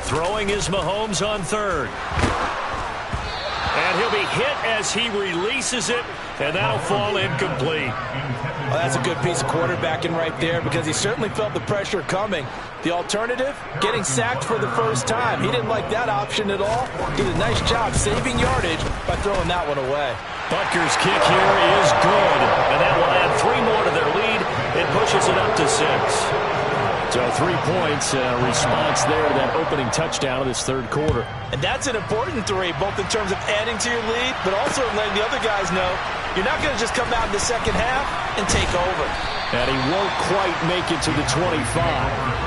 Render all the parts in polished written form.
Throwing is Mahomes on third. And he'll be hit as he releases it, and that'll fall incomplete. Well, that's a good piece of quarterbacking right there because he certainly felt the pressure coming. The alternative, getting sacked for the first time. He didn't like that option at all. Did a nice job saving yardage by throwing that one away. Butker's kick here is good, and that will add 3 more to their lead. It pushes it up to 6. So 3 points, response there to that opening touchdown of this third quarter. And that's an important 3, both in terms of adding to your lead, but also letting the other guys know you're not going to just come out in the second half and take over. And he won't quite make it to the 25.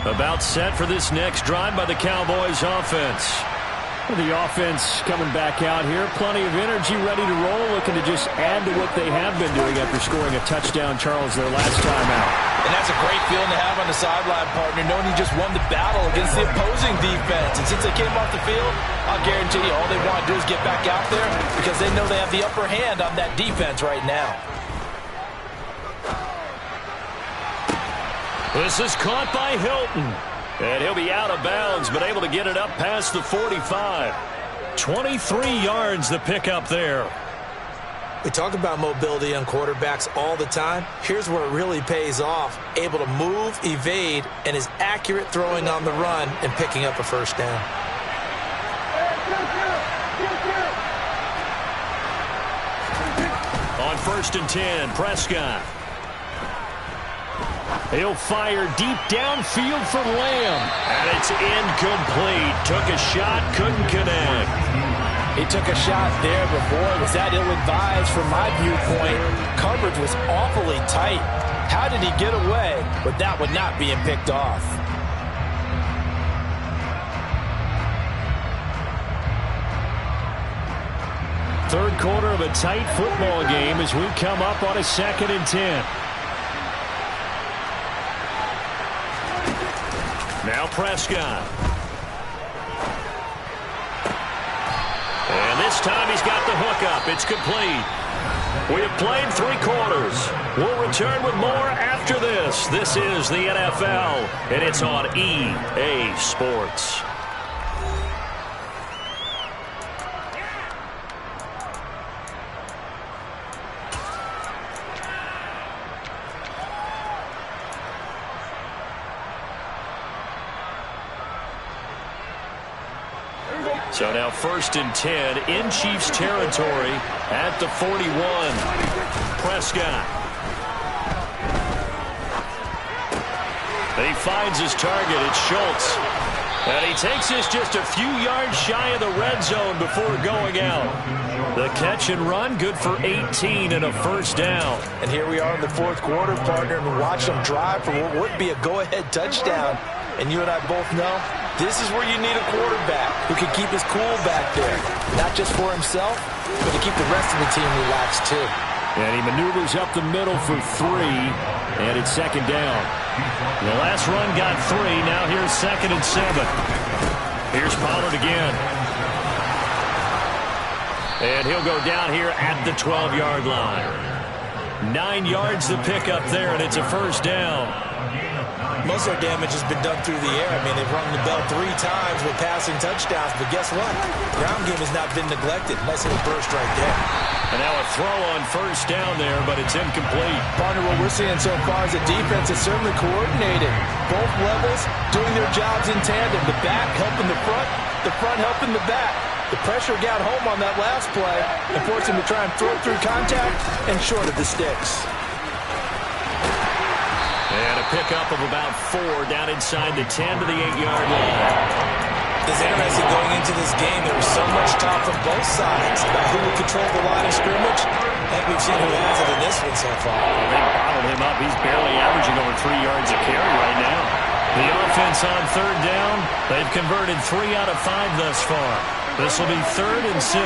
About set for this next drive by the Cowboys offense. The offense coming back out here. Plenty of energy, ready to roll, looking to just add to what they have been doing after scoring a touchdown, Charles, their last time out. And that's a great feeling to have on the sideline, partner, knowing you just won the battle against the opposing defense. And since they came off the field, I'll guarantee you all they want to do is get back out there because they know they have the upper hand on that defense right now. This is caught by Hilton. And he'll be out of bounds, but able to get it up past the 45. 23 yards the pickup there. We talk about mobility on quarterbacks all the time. Here's where it really pays off. Able to move, evade, and is accurate throwing on the run and picking up a first down. On 1st and 10, Prescott. He'll fire deep downfield for Lamb. And it's incomplete. Took a shot, couldn't connect. He took a shot there, but boy, was that ill-advised from my viewpoint. Coverage was awfully tight. How did he get away with that one not being picked off? Third quarter of a tight football game as we come up on a 2nd and 10. Now Prescott. And this time he's got the hook up. It's complete. We have played 3 quarters. We'll return with more after this. This is the NFL, and it's on EA Sports. So now 1st and 10 in Chiefs territory at the 41. Prescott. He finds his target. It's Schultz. And he takes this just a few yards shy of the red zone before going out. The catch and run, good for 18 and a first down. And here we are in the 4th quarter, partner, and we watch them drive for what would be a go-ahead touchdown. And you and I both know this is where you need a quarterback who can keep his cool back there. Not just for himself, but to keep the rest of the team relaxed too. And he maneuvers up the middle for 3, and it's 2nd down. The last run got 3. Now here's 2nd and 7. Here's Pollard again. And he'll go down here at the 12-yard line. 9 yards to pick up there, and it's a first down. Most of our damage has been done through the air. I mean, they've rung the bell 3 times with passing touchdowns, but guess what? Ground game has not been neglected. Nice little burst right there. And now a throw on first down there, but it's incomplete. Partner, what we're seeing so far is the defense is certainly coordinated. Both levels doing their jobs in tandem. The back helping the front helping the back. The pressure got home on that last play and forced him to try and throw through contact and short of the sticks. And a pickup of about 4 down inside the 10 to the 8-yard line. It's interesting going into this game. There was so much talk from both sides about who would control the line of scrimmage. I think we've seen who has it in this one so far. Well, they bottled him up. He's barely averaging over 3 yards a carry right now. The offense on 3rd down. They've converted 3 out of 5 thus far. This will be 3rd and 6.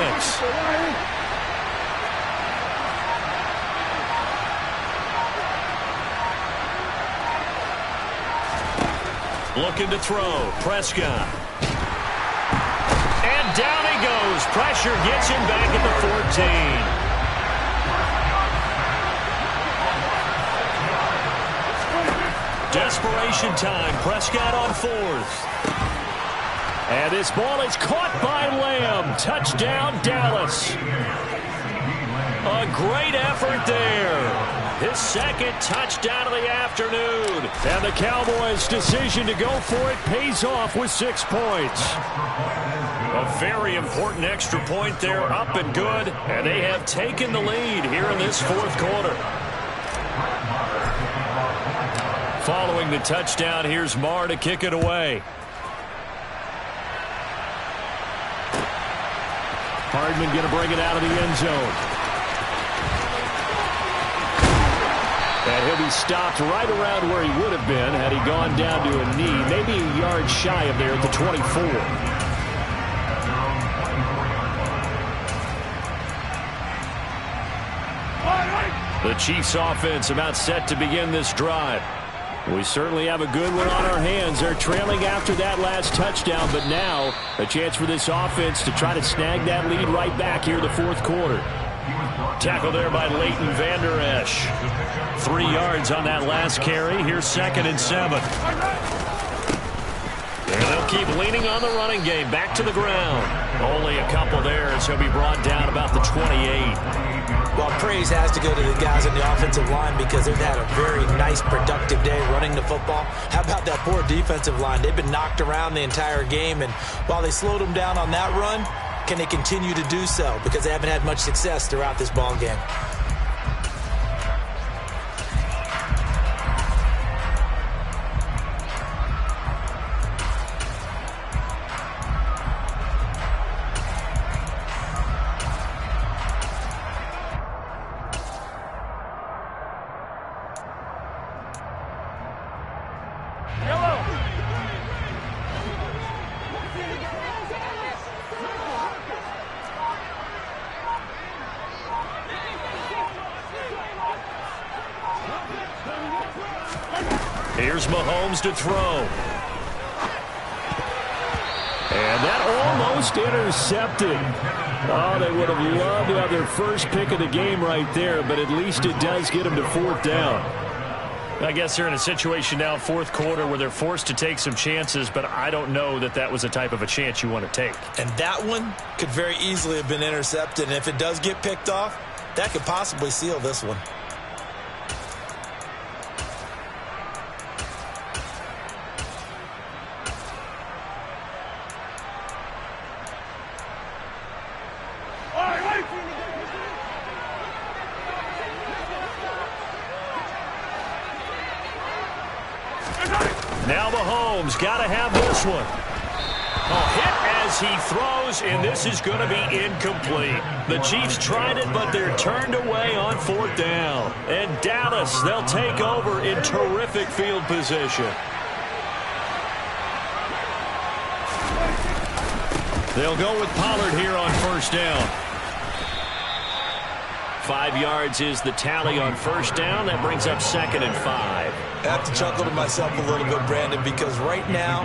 Looking to throw. Prescott. And down he goes. Pressure gets him back at the 14. Desperation time. Prescott on 4th. And this ball is caught by Lamb. Touchdown, Dallas. A great effort there. His second touchdown of the afternoon. And the Cowboys' decision to go for it pays off with 6 points. A very important extra point there, up and good. And they have taken the lead here in this 4th quarter. Following the touchdown, here's Marr to kick it away. Hardman going to bring it out of the end zone. And he'll be stopped right around where he would have been had he gone down to a knee, maybe a yard shy of there at the 24. The Chiefs offense about set to begin this drive. We certainly have a good one on our hands. They're trailing after that last touchdown, but now a chance for this offense to try to snag that lead right back here in the 4th quarter. Tackle there by Leighton Vander Esch. 3 yards on that last carry. Here's 2nd and 7. And they'll keep leaning on the running game. Back to the ground. Only a couple there as he'll be brought down about the 28. Well, praise has to go to the guys on the offensive line because they've had a very nice, productive day running the football. How about that poor defensive line? They've been knocked around the entire game, and while they slowed them down on that run, can they continue to do so? Because they haven't had much success throughout this ball game. Here's Mahomes to throw. And that almost intercepted. Oh, they would have loved to have their first pick of the game right there, but at least it does get them to 4th down. I guess they're in a situation now, 4th quarter, where they're forced to take some chances, but I don't know that that was the type of a chance you want to take. And that one could very easily have been intercepted, and if it does get picked off, that could possibly seal this one. Now Mahomes got to have this one. A hit as he throws, and this is going to be incomplete. The Chiefs tried it, but they're turned away on 4th down. And Dallas, they'll take over in terrific field position. They'll go with Pollard here on 1st down. 5 yards is the tally on 1st down. That brings up 2nd and 5. I have to chuckle to myself a little bit, Brandon, because right now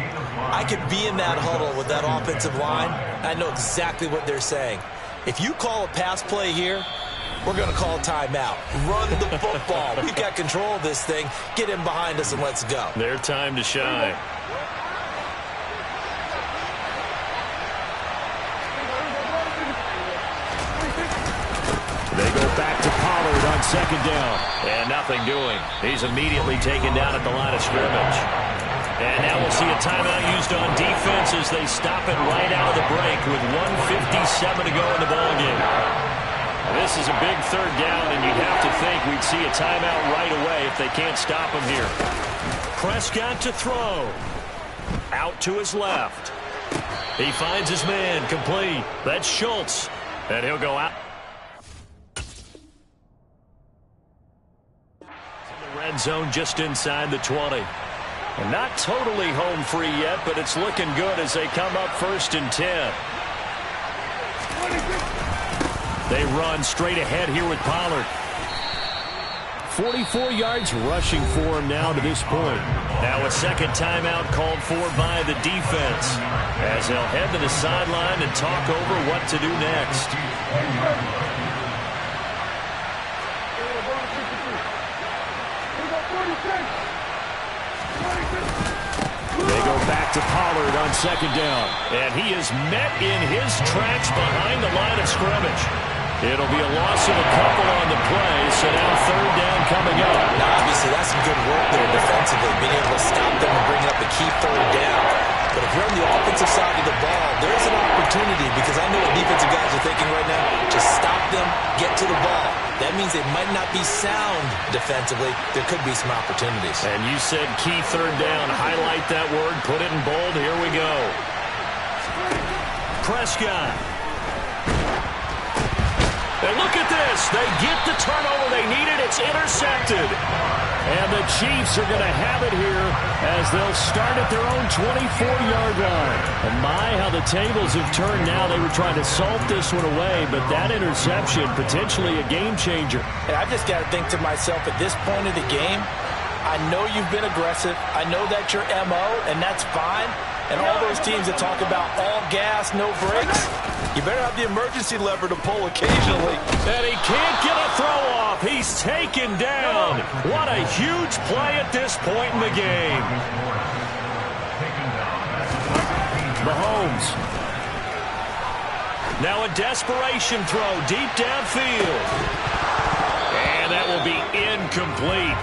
I could be in that huddle with that offensive line. I know exactly what they're saying. If you call a pass play here, we're going to call a timeout. Run the football. We've got control of this thing. Get in behind us and let's go. Their time to shine. They go back to Pollard on 2nd down. And nothing doing. He's immediately taken down at the line of scrimmage. And now we'll see a timeout used on defense as they stop it right out of the break with 1:57 to go in the ballgame. This is a big 3rd down, and you'd have to think we'd see a timeout right away if they can't stop him here. Prescott to throw. Out to his left. He finds his man complete. That's Schultz. And he'll go out. Red zone just inside the 20. And not totally home free yet, but it's looking good as they come up 1st and 10. They run straight ahead here with Pollard. 44 yards rushing for him now to this point. Now a second timeout called for by the defense, as they'll head to the sideline and talk over what to do next. They go back to Pollard on second down. And he is met in his tracks behind the line of scrimmage. It'll be a loss of a couple on the play, so now third down coming up. Now, obviously, that's some good work there defensively, being able to stop them and bring up a key third down. But if you're on the offensive side of the ball, there's an opportunity, because I know what defensive guys are thinking right now. Just stop them, get to the ball. That means they might not be sound defensively. There could be some opportunities. And you said key third down. Highlight that word. Put it in bold. Here we go. Prescott. And look at this. They get the turnover they needed. It's intercepted. And the Chiefs are going to have it here as they'll start at their own 24-yard line. And my, how the tables have turned now. They were trying to salt this one away, but that interception, potentially a game changer. And I just got to think to myself, at this point of the game, I know you've been aggressive. I know that's your MO, and that's fine. And all those teams that talk about all gas, no brakes, you better have the emergency lever to pull occasionally. And he can't get a throw off. He's taken down. What a huge play at this point in the game. Mahomes. Now a desperation throw deep downfield. And that will be incomplete.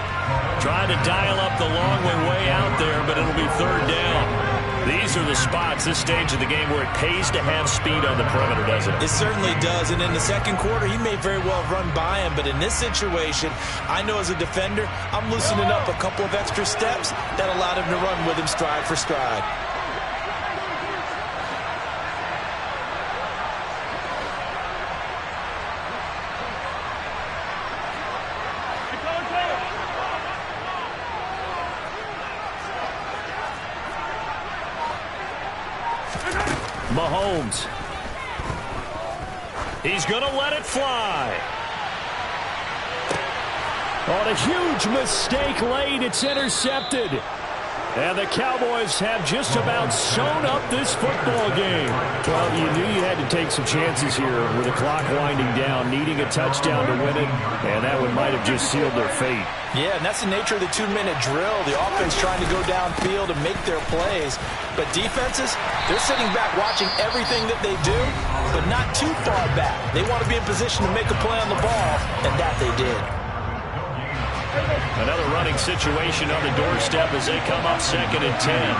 Trying to dial up the long way out there, but it'll be third down. These are the spots, this stage of the game, where it pays to have speed on the perimeter, doesn't it? It certainly does, and in the second quarter, he may very well have run by him, but in this situation, I know as a defender, I'm loosening up a couple of extra steps that allowed him to run with him stride for stride. Mahomes. He's going to let it fly. On a huge mistake late, it's intercepted. And the Cowboys have just about sewn up this football game. Well, you knew you had to take some chances here with the clock winding down, needing a touchdown to win it, and that one might have just sealed their fate. Yeah, and that's the nature of the 2-minute drill. The offense trying to go downfield and make their plays. But defenses, they're sitting back watching everything that they do, but not too far back. They want to be in position to make a play on the ball, and that they did. Another running situation on the doorstep as they come up 2nd and 10.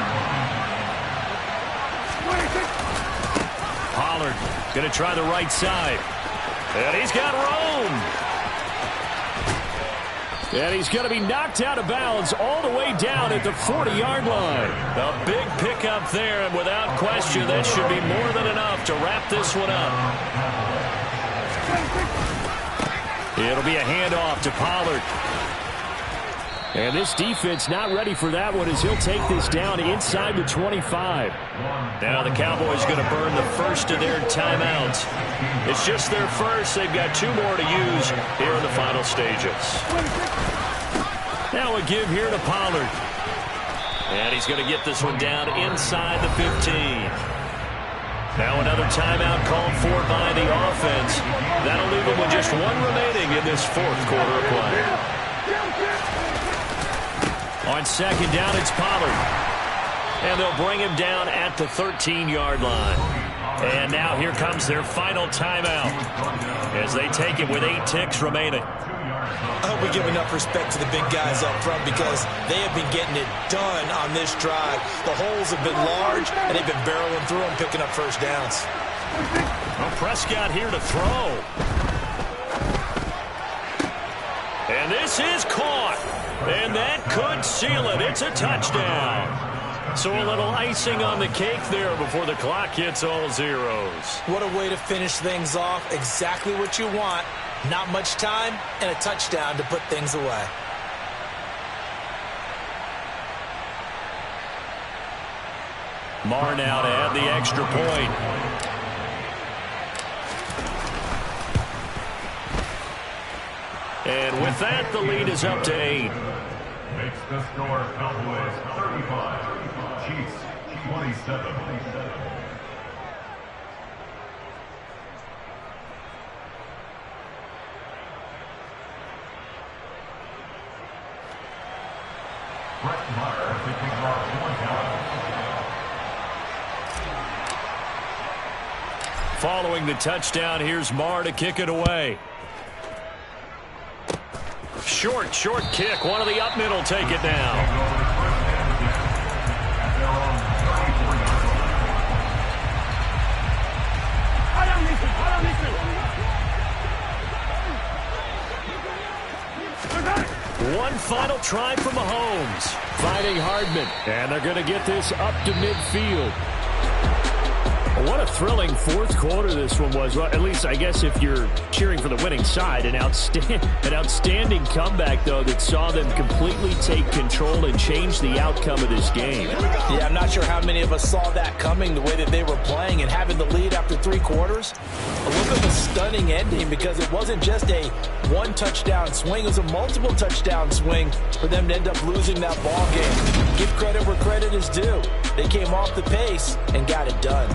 Pollard going to try the right side. And he's got room. And he's going to be knocked out of bounds all the way down at the 40-yard line. A big pickup there, and without question, that should be more than enough to wrap this one up. It'll be a handoff to Pollard. And this defense not ready for that one as he'll take this down inside the 25. Now the Cowboys going to burn the first of their timeouts. It's just their first. They've got 2 more to use here in the final stages. Now a give here to Pollard. And he's going to get this one down inside the 15. Now another timeout called for by the offense. That'll leave them with just 1 remaining in this 4th quarter of play. On second down, it's Pollard. And they'll bring him down at the 13-yard line. And now here comes their final timeout as they take it with 8 ticks remaining. I hope we give enough respect to the big guys up front because they have been getting it done on this drive. The holes have been large, and they've been barreling through them, picking up first downs. Well, Prescott here to throw. And this is caught. And that could seal it. It's a touchdown. So a little icing on the cake there before the clock hits all zeros. What a way to finish things off. Exactly what you want. Not much time and a touchdown to put things away. Marr now to add the extra point. And with that, the lead is up to 8. Makes the score Cowboys 35, Chiefs 27. Following the touchdown, here's Marr to kick it away. Short kick. One of the up middle take it down. One final try for Mahomes. Finding Hardman. And they're going to get this up to midfield. What a thrilling fourth quarter this one was. Well, at least I guess if you're cheering for the winning side, an outstanding comeback, though, that saw them completely take control and change the outcome of this game. Yeah, I'm not sure how many of us saw that coming, the way that they were playing and having the lead after 3 quarters. A little bit of a stunning ending because it wasn't just a one-touchdown swing. It was a multiple touchdown swing for them to end up losing that ball game. Give credit where credit is due. They came off the pace and got it done.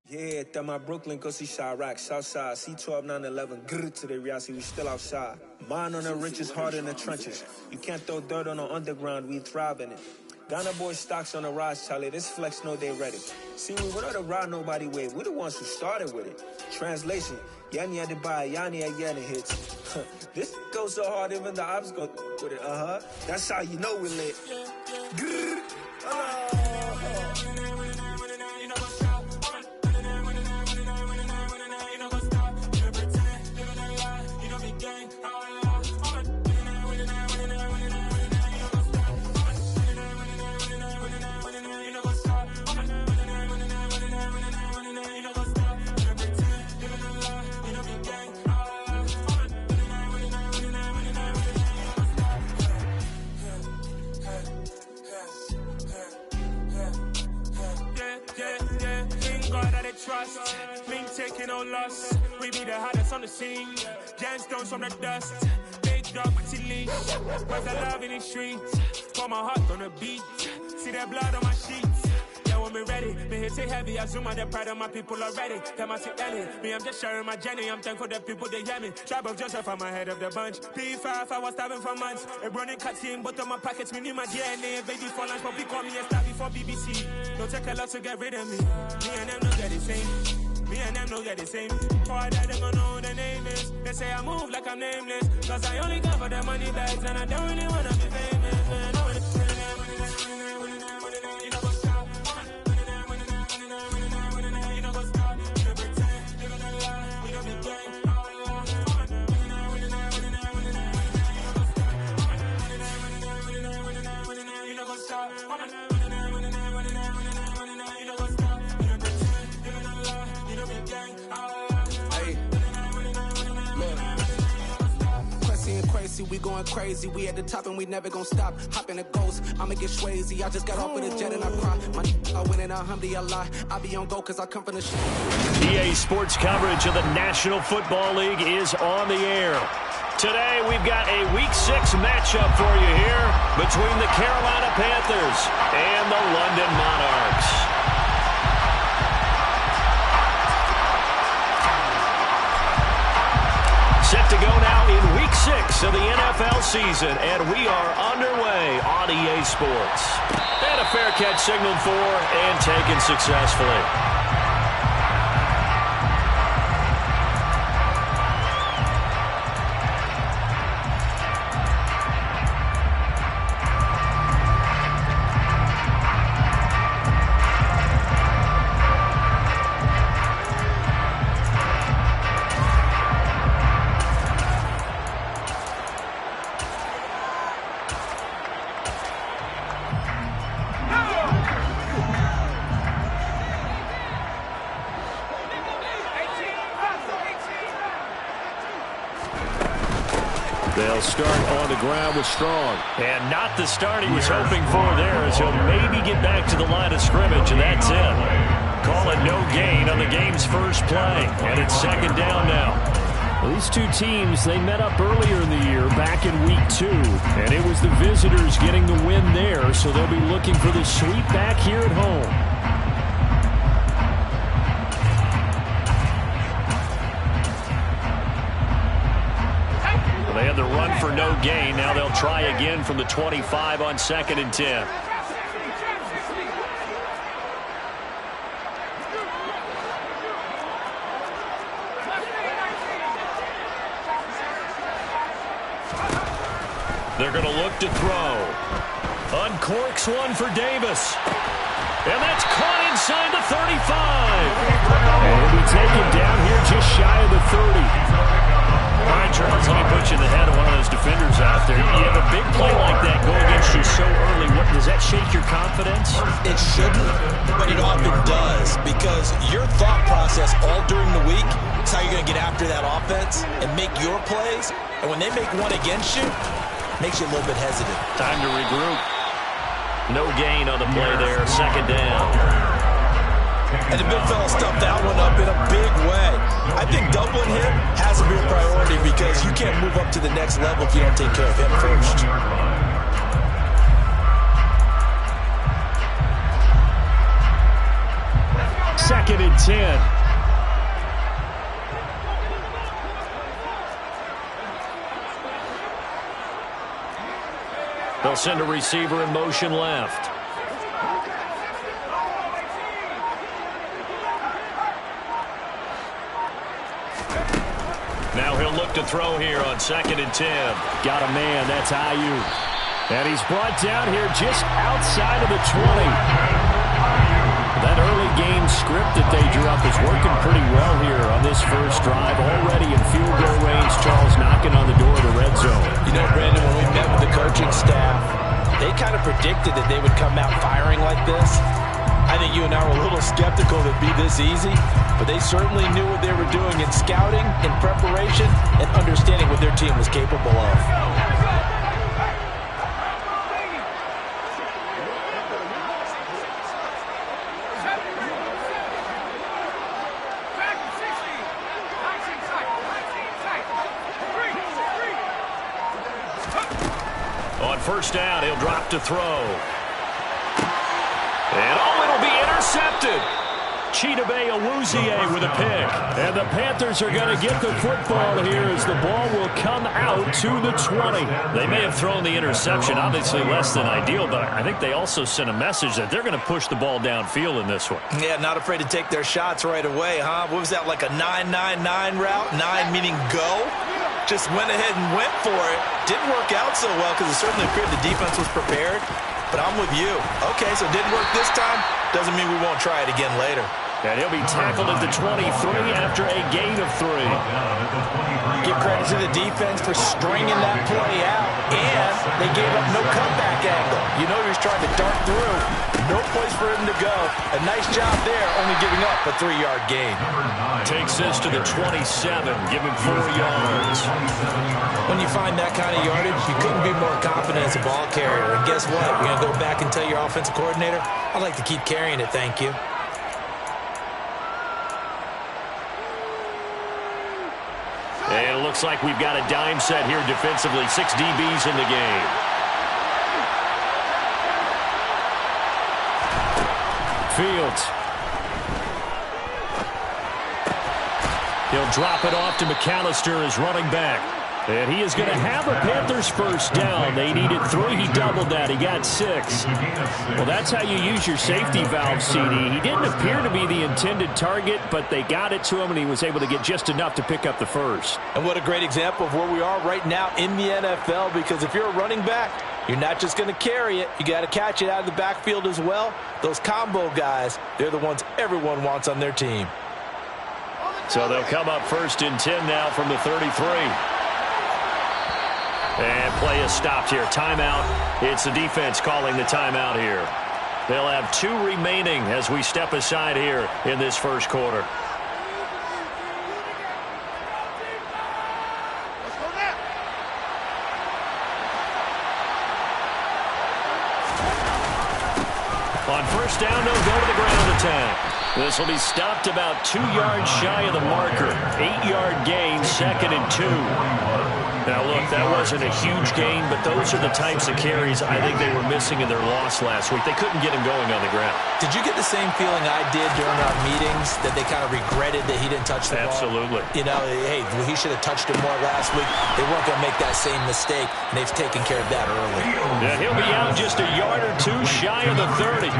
Yeah, that my Brooklyn, go see Chirac, Southside, C12, 911, grrr to the reality, we still outside. Mine on the riches, hard in the trenches. You can't throw dirt on the underground, we thrive in it. Ghana boys stocks on the rise, Charlie, this flex know they ready. See, we went on the ride nobody way, we the ones who started with it. Translation, Yanni had to buy, Yanni at Yanni hits. This goes so hard, even the ops go with it, That's how you know we lit. Grrr, trust, me taking no loss. We be the hottest on the scene. Gemstones from the dust. Big dog, Matty leash. Where's the love in the streets? Pour my heart on the beat. See that blood on my sheets. Yeah, when we ready, me hit it heavy. I zoom on the pride of my people already. Them I see Ellie. Me, I'm just sharing my journey. I'm thankful the people they hear me. Tribe of Joseph, I'm ahead of the bunch. P5, I was starving for months. A running cutscene, but on my pockets, me need my DNA. Baby for lunch, but we call me a star before BBC. Don't take a lot to get rid of me. Me and them don't get the same. Me and them don't get the same. Boy, that them gonna know the name is. They say I move like I'm nameless. Cause I only come for the money bags and I don't really wanna be famous, man. We going crazy, we at the top and we never gonna stop. Hop in a ghost, I'ma get swayzy. I just got off with a jet and I cry. I win and I alhamdulillah. I be on go cause I come from the shit. EA Sports coverage of the National Football League is on the air. Today we've got a Week 6 matchup for you here between the Carolina Panthers and the London Monarchs. Set to go now in Week 6 of the NFL season, and we are underway on EA Sports. And a fair catch signaled for and taken successfully. They'll start on the ground with Strong. And not the start he was hoping for there, as he'll maybe get back to the line of scrimmage, and that's it. Call it no gain on the game's first play, and it's second down now. Well, these two teams, they met up earlier in the year, back in week 2, and it was the visitors getting the win there, so they'll be looking for the sweep back here at home. They had the run for no gain. Now they'll try again from the 25 on 2nd and 10. They're going to look to throw. Uncorks one for Davis. And that's caught inside the 35. And he'll be taken down here just shy of the 30. All right, Charles, let me put you in the head of one of those defenders out there. You have a big play like that go against you so early. Does that shake your confidence? It shouldn't, but it often does, because your thought process all during the week is how you're going to get after that offense and make your plays. And when they make one against you, it makes you a little bit hesitant. Time to regroup. No gain on the play there. Second down. And the big fella stuffed that one up in a big way. I think doubling him has to be a priority, because you can't move up to the next level if you don't take care of him first. Second and 10. They'll send a receiver in motion left. Now he'll look to throw here on 2nd and 10. Got a man. That's Ayuk. And he's brought down here just outside of the 20. That early game script that they drew up is working pretty well here on this first drive. Already in field goal range, Charles knocking on the door of the red zone. You know, Brandon, when we met with the coaching staff, they kind of predicted that they would come out firing like this. I think you and I were a little skeptical that it'd be this easy, but they certainly knew what they were doing in scouting, in preparation, and understanding what their team was capable of. On first down, he'll drop to throw. And it'll be intercepted. Cbuttadaboss with a pick. And the Panthers are going to get the football here as the ball will come out to the 20. They may have thrown the interception, obviously less than ideal, but I think they also sent a message that they're going to push the ball downfield in this one. Yeah, not afraid to take their shots right away, huh? What was that, like a 9-9-9 route? 9 meaning go? Just went ahead and went for it. Didn't work out so well because it certainly appeared the defense was prepared. But I'm with you. Okay, so it didn't work this time. Doesn't mean we won't try it again later. And he'll be tackled at the 23 after a gain of 3. Give credit to the defense for stringing that play out, and they gave up no comeback angle. You know he was trying to dart through. No place for him to go. A nice job there, only giving up a 3-yard gain. Takes this to the 27, give him 4 yards. When you find that kind of yardage, you couldn't be more confident as a ball carrier. And guess what? You're going to go back and tell your offensive coordinator, I'd like to keep carrying it, thank you. And it looks like we've got a dime set here defensively. 6 DBs in the game. Fields. He'll drop it off to McAllister as running back. And he is going to have a Panthers first down. They needed 3. He doubled that. He got 6. Well, that's how you use your safety valve, CD. He didn't appear to be the intended target, but they got it to him, and he was able to get just enough to pick up the first. And what a great example of where we are right now in the NFL, because if you're a running back, you're not just going to carry it. You got to catch it out of the backfield as well. Those combo guys, they're the ones everyone wants on their team. So they'll come up first and 10 now from the 33. And play is stopped here. Timeout. It's the defense calling the timeout here. They'll have 2 remaining as we step aside here in this first quarter. On first down, they'll go to the ground attack. This will be stopped about 2 yards shy of the marker. 8-yard gain, 2nd and 2. Now, look, that wasn't a huge gain, but those are the types of carries I think they were missing in their loss last week. They couldn't get him going on the ground. Did you get the same feeling I did during our meetings, that they kind of regretted that he didn't touch the ball? Absolutely. You know, hey, he should have touched it more last week. They weren't going to make that same mistake, and they've taken care of that early. Yeah, he'll be out just a yard or 2 shy of the 30.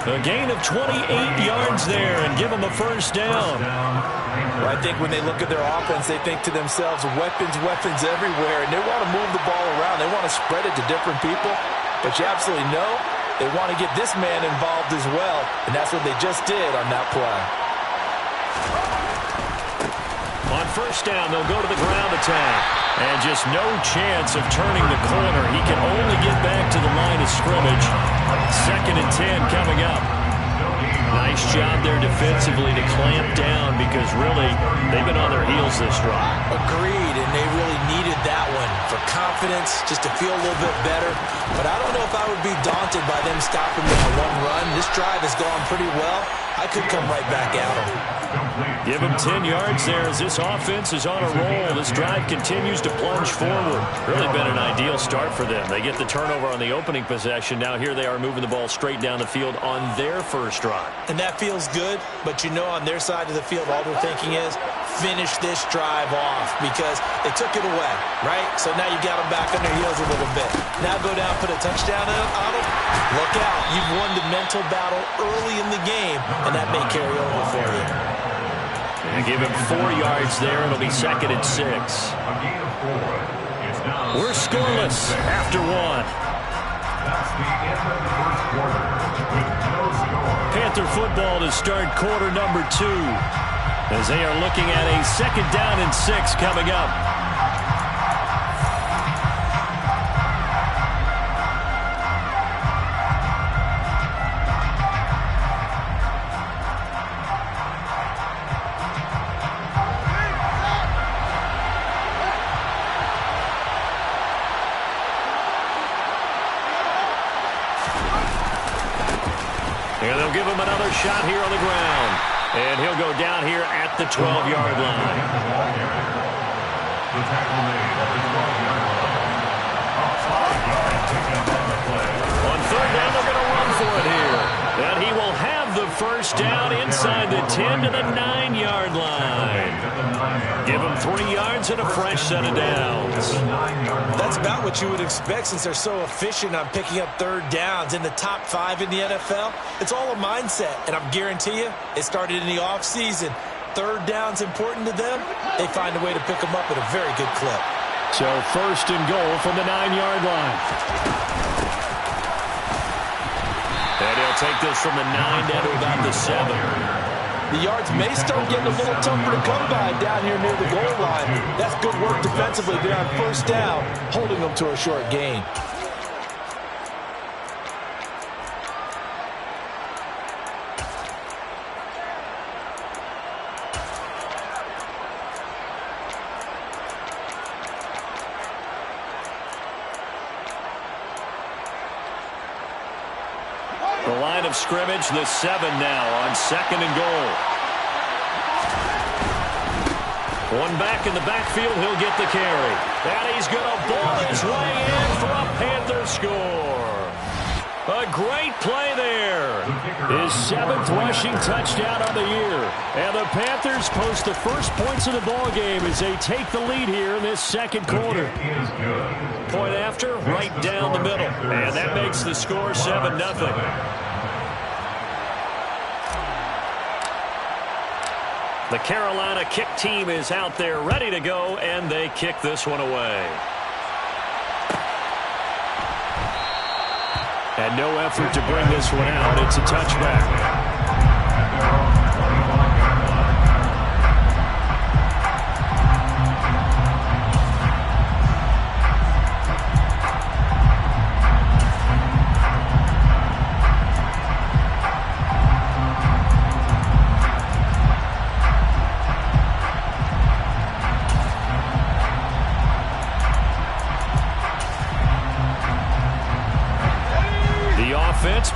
A gain of 28 yards there and give them a first down. Well, I think when they look at their offense, they think to themselves, weapons, weapons everywhere, and they want to move the ball around. They want to spread it to different people, but you absolutely know they want to get this man involved as well, and that's what they just did on that play. On first down, they'll go to the ground attack. And just no chance of turning the corner. He can only get back to the line of scrimmage. 2nd and 10 coming up. Nice job there defensively to clamp down because really they've been on their heels this drive. Agreed, and they really needed that one for confidence, just to feel a little bit better. But I don't know if I would be daunted by them stopping with a one run. This drive has gone pretty well. I could come right back at them. Give them 10 yards there as this offense is on a roll. This drive continues to plunge forward. Really been an ideal start for them. They get the turnover on the opening possession. Now here they are moving the ball straight down the field on their first drive. And that feels good, but you know on their side of the field all they're thinking is finish this drive off because they took it away, right? So now you got them back on their heels a little bit. Now go down, put a touchdown on them. Look out. You've won the mental battle early in the game, and that may carry over for you. And give him 4 yards there. It'll be 2nd and 6. We're scoreless after 1. That's the end of the first quarter with no score. Panther football to start quarter number 2 as they are looking at a 2nd down and 6 coming up. And they'll give him another shot here on the ground. And he'll go down here at the 12-yard line. The tackle made at the 12-yard line. On third down, they're going to run for it here. And he will have the first down inside the 10 to the 9-yard line. Give him 3 yards and a fresh set of downs. That's about what you would expect since they're so efficient on picking up third downs in the top 5 in the NFL. It's all a mindset, and I guarantee you it started in the offseason. Third down's important to them. They find a way to pick them up at a very good clip. So first and goal from the 9-yard line. And he'll take this from the 9 down to about the 7. The yards may start getting a little tougher to come by down here near the goal line. That's good work defensively there on first down, holding them to a short gain. The line of scrimmage, the 7 now on 2nd and goal. One back in the backfield, he'll get the carry. And he's going to ball his way in for a Panther score. A great play there. His 7th rushing touchdown of the year. And the Panthers post the first points of the ball game as they take the lead here in this second quarter. Point after, right down the middle. And that makes the score 7-0. The Carolina kick team is out there ready to go, and they kick this one away. And no effort to bring this one out. It's a touchback.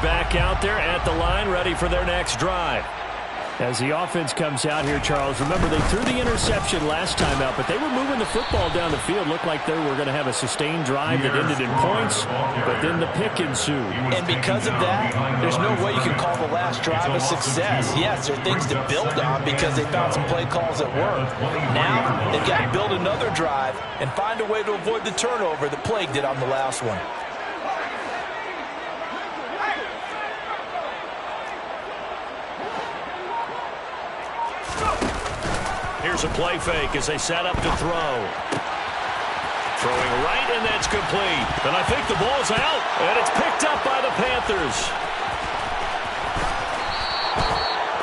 back out there at the line, ready for their next drive. As the offense comes out here, Charles, remember they threw the interception last time out, but they were moving the football down the field. Looked like they were going to have a sustained drive that ended in points, but then the pick ensued. And because of that, there's no way you can call the last drive a success. Yes, there are things to build on because they found some play calls that work. Now they've got to build another drive and find a way to avoid the turnover that plagued it on the last one. Here's a play fake as they set up to throw. Throwing right, and that's complete. And I think the ball's out, and it's picked up by the Panthers.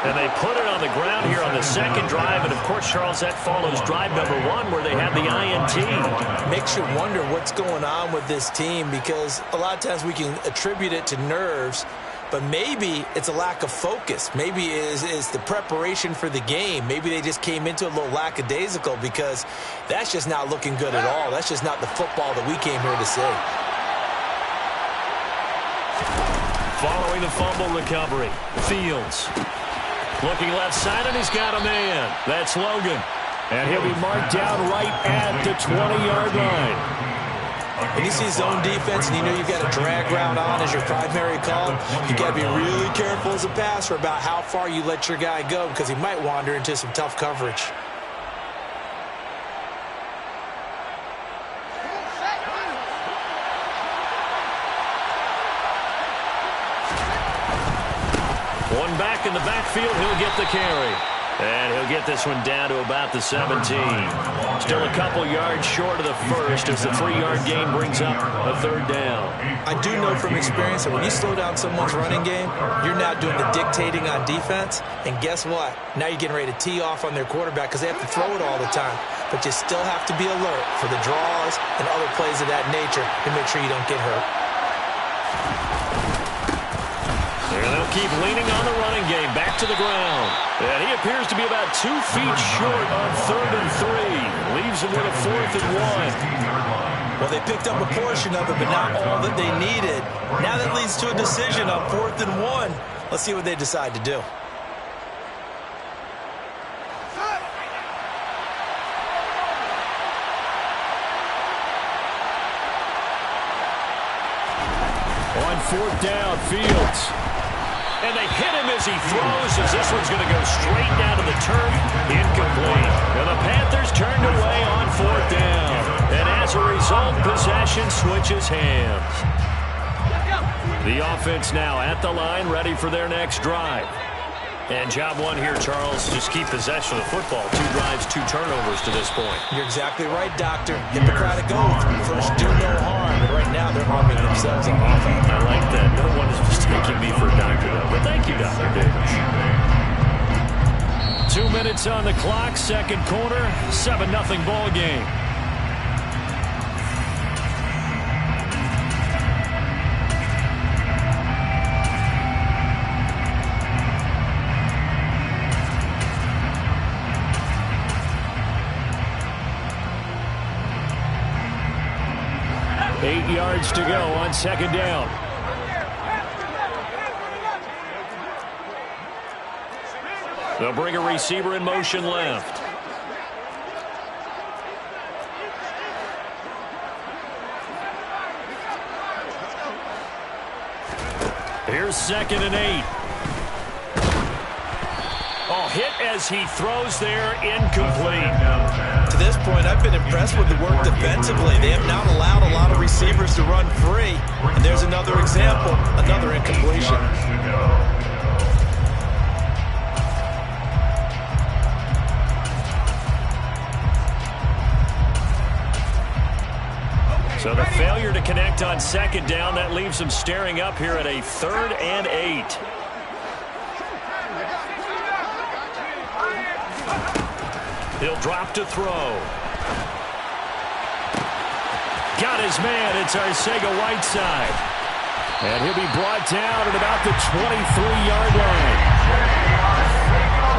And they put it on the ground here on the second drive. And, of course, Charles, that follows drive number 1 where they had the INT. Makes you wonder what's going on with this team because a lot of times we can attribute it to nerves, but maybe it's a lack of focus. Maybe it is the preparation for the game. Maybe they just came into a little lackadaisical because that's just not looking good at all. That's just not the football that we came here to see. Following the fumble recovery, Fields. Looking left side, and he's got a man. That's Logan. And he'll be marked down right at the 20-yard line. When you see zone defense and you know you've got a drag route on as your primary call, you got to be really careful as a passer about how far you let your guy go because he might wander into some tough coverage. One back in the backfield, he'll get the carry. And he'll get this one down to about the 17. Still a couple yards short of the first as the 3-yard gain brings up a third down. I do know from experience that when you slow down someone's running game, you're now doing the dictating on defense. And guess what? Now you're getting ready to tee off on their quarterback because they have to throw it all the time. But you still have to be alert for the draws and other plays of that nature to make sure you don't get hurt. And they'll keep leaning on the running game. Back to the ground. And he appears to be about 2 feet short on 3rd and 3. Leaves him with a 4th and 1. Well, they picked up a portion of it, but not all that they needed. Now that leads to a decision on 4th and 1. Let's see what they decide to do. On 4th down, Fields. And they hit him as he throws, as this one's going to go straight down to the turf. Incomplete. And the Panthers turned away on 4th down. And as a result, possession switches hands. The offense now at the line, ready for their next drive. And job 1 here, Charles, just keep possession of the football. 2 drives, 2 turnovers to this point. You're exactly right, Doctor. Hippocratic oath. First, do no harm. And right now, they're harming themselves on offense. I like that. No one is mistaking me for a doctor, though. But thank you, Dr. Davis. 2 minutes on the clock, second quarter, 7-0 ball game. Eight yards to go on second down. They'll bring a receiver in motion left. Here's 2nd and 8. Oh, hit as he throws there, incomplete. To this point, I've been impressed with the work defensively. They have not allowed a lot of receivers to run free. And there's another example, another incompletion. So the failure to connect on second down, that leaves them staring up here at a 3rd and 8. He'll drop to throw. Got his man. It's Arcega-Whiteside. And he'll be brought down at about the 23-yard line.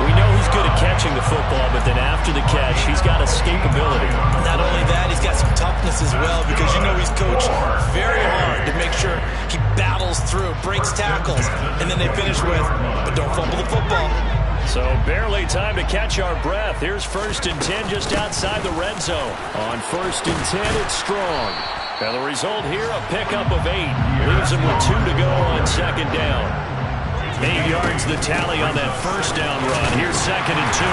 We know he's good at catching the football, but then after the catch, he's got escapability. Not only that, he's got some toughness as well because you know he's coached very hard to make sure he battles through, breaks tackles, and then they finish with, but don't fumble the football. So barely time to catch our breath. Here's 1st and 10 just outside the red zone. On 1st and 10, it's Strong. Now the result here, a pickup of 8. Leaves him with 2 to go on 2nd down. 8 yards the tally on that 1st down run. Here's 2nd and 2.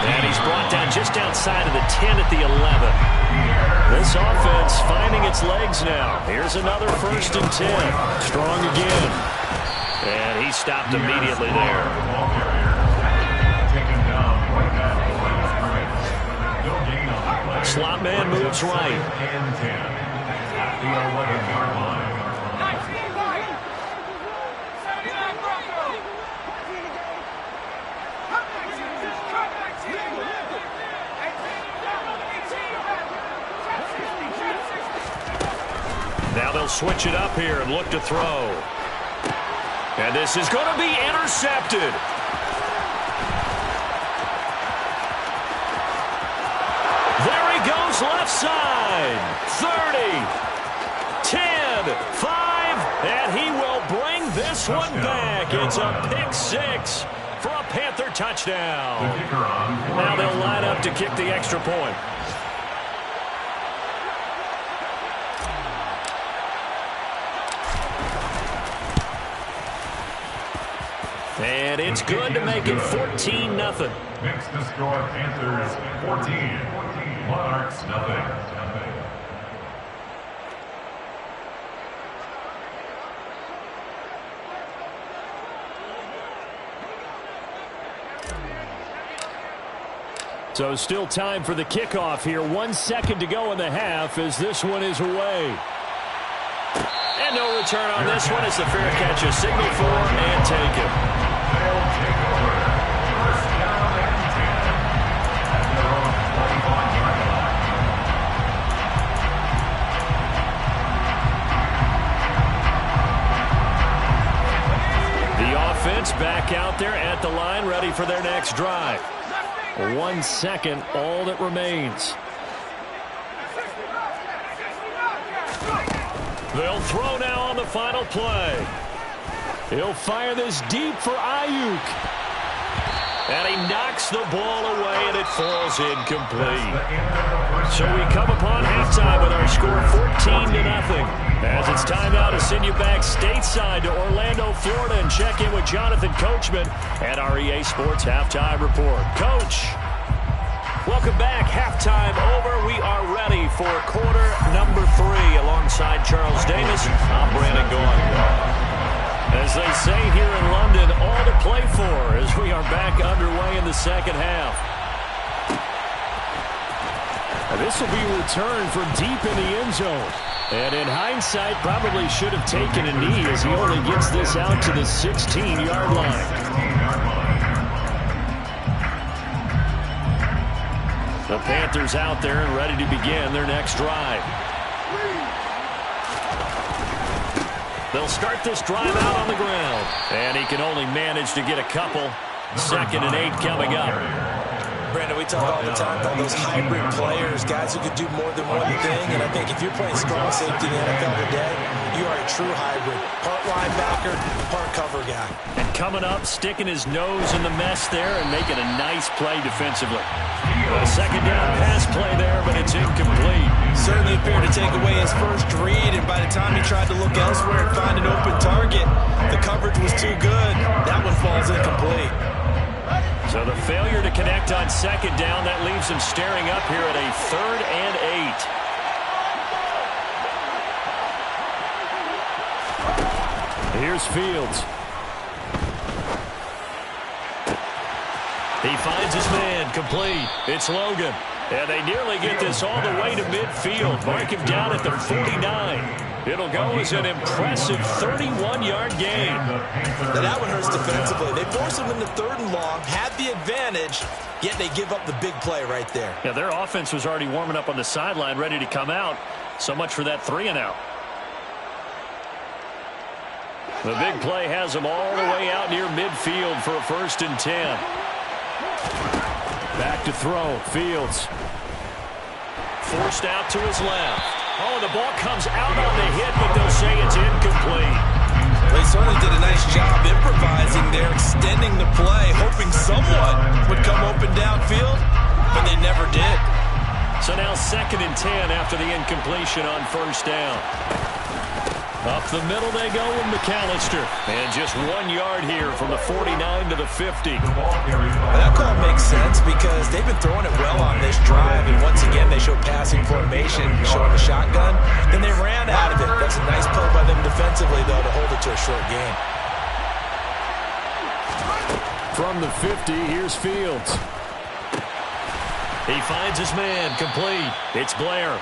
And he's brought down just outside of the 10 at the 11. This offense finding its legs now. Here's another 1st and 10. Strong again. And he stopped immediately there. Slot man moves right. Now they'll switch it up here and look to throw. And this is going to be intercepted. There he goes left side. 30, 10, 5, and he will bring this one back. It's a pick 6 for a Panther touchdown. Now they'll line up to kick the extra point. And it's good to make it 14-0. Makes the score Panthers 14, Monarchs nothing. So still time for the kickoff here. 1 second to go in the half as this one is away. And no return on this one as the fair catch is signaled for and taken. They'll take over. First down and 10 at their own 45-yard line. The offense back out there at the line, ready for their next drive. 1 second, all that remains. They'll throw now on the final play. He'll fire this deep for Ayuk. And he knocks the ball away, and it falls incomplete. So we come upon halftime with our score 14-0. As it's time now to send you back stateside to Orlando, Florida, and check in with Jonathan Coachman at our EA Sports Halftime Report. Coach, welcome back. Halftime over. We are ready for quarter number 3. Alongside Charles Davis, I'm Brandon Gordon. As they say here in London, all to play for as we are back underway in the second half. And this will be a return from deep in the end zone. And in hindsight, probably should have taken a knee as he only gets this out to the 16-yard line. The Panthers out there and ready to begin their next drive. They'll start this drive out on the ground. And he can only manage to get a couple. 2nd and 8 coming up. Brandon, we talk all the time about those hybrid players, guys who could do more than one thing. And I think if you're playing strong safety in the NFL today, you are a true hybrid. Part linebacker, part cover guy. And coming up, sticking his nose in the mess there and making a nice play defensively. A 2nd down pass play there, but it's incomplete. Certainly appeared to take away his first read, and by the time he tried to look elsewhere and find an open target, the coverage was too good. That one falls incomplete. So the failure to connect on 2nd down, that leaves him staring up here at a 3rd and 8. Here's Fields. He finds his man, complete. It's Logan. And they nearly get this all the way to midfield. Mark him down at the 49. It'll go as an impressive 31-yard gain. Now that one hurts defensively. They force him into 3rd and long, have the advantage, yet they give up the big play right there. Yeah, their offense was already warming up on the sideline, ready to come out. So much for that 3-and-out. The big play has them all the way out near midfield for a 1st and 10. Back to throw. Fields. Forced out to his left. Oh, the ball comes out on the hit, but they'll say it's incomplete. Well, he certainly did a nice job improvising there, extending the play, hoping someone would come open downfield, but they never did. So now 2nd and 10 after the incompletion on 1st down. Up the middle they go with McAllister. And just 1 yard here from the 49 to the 50. That call makes sense because they've been throwing it well on this drive. And once again, they show passing formation, showing the shotgun. Then they ran out of it. That's a nice play by them defensively, though, to hold it to a short gain. From the 50, here's Fields. He finds his man, complete. It's Blair.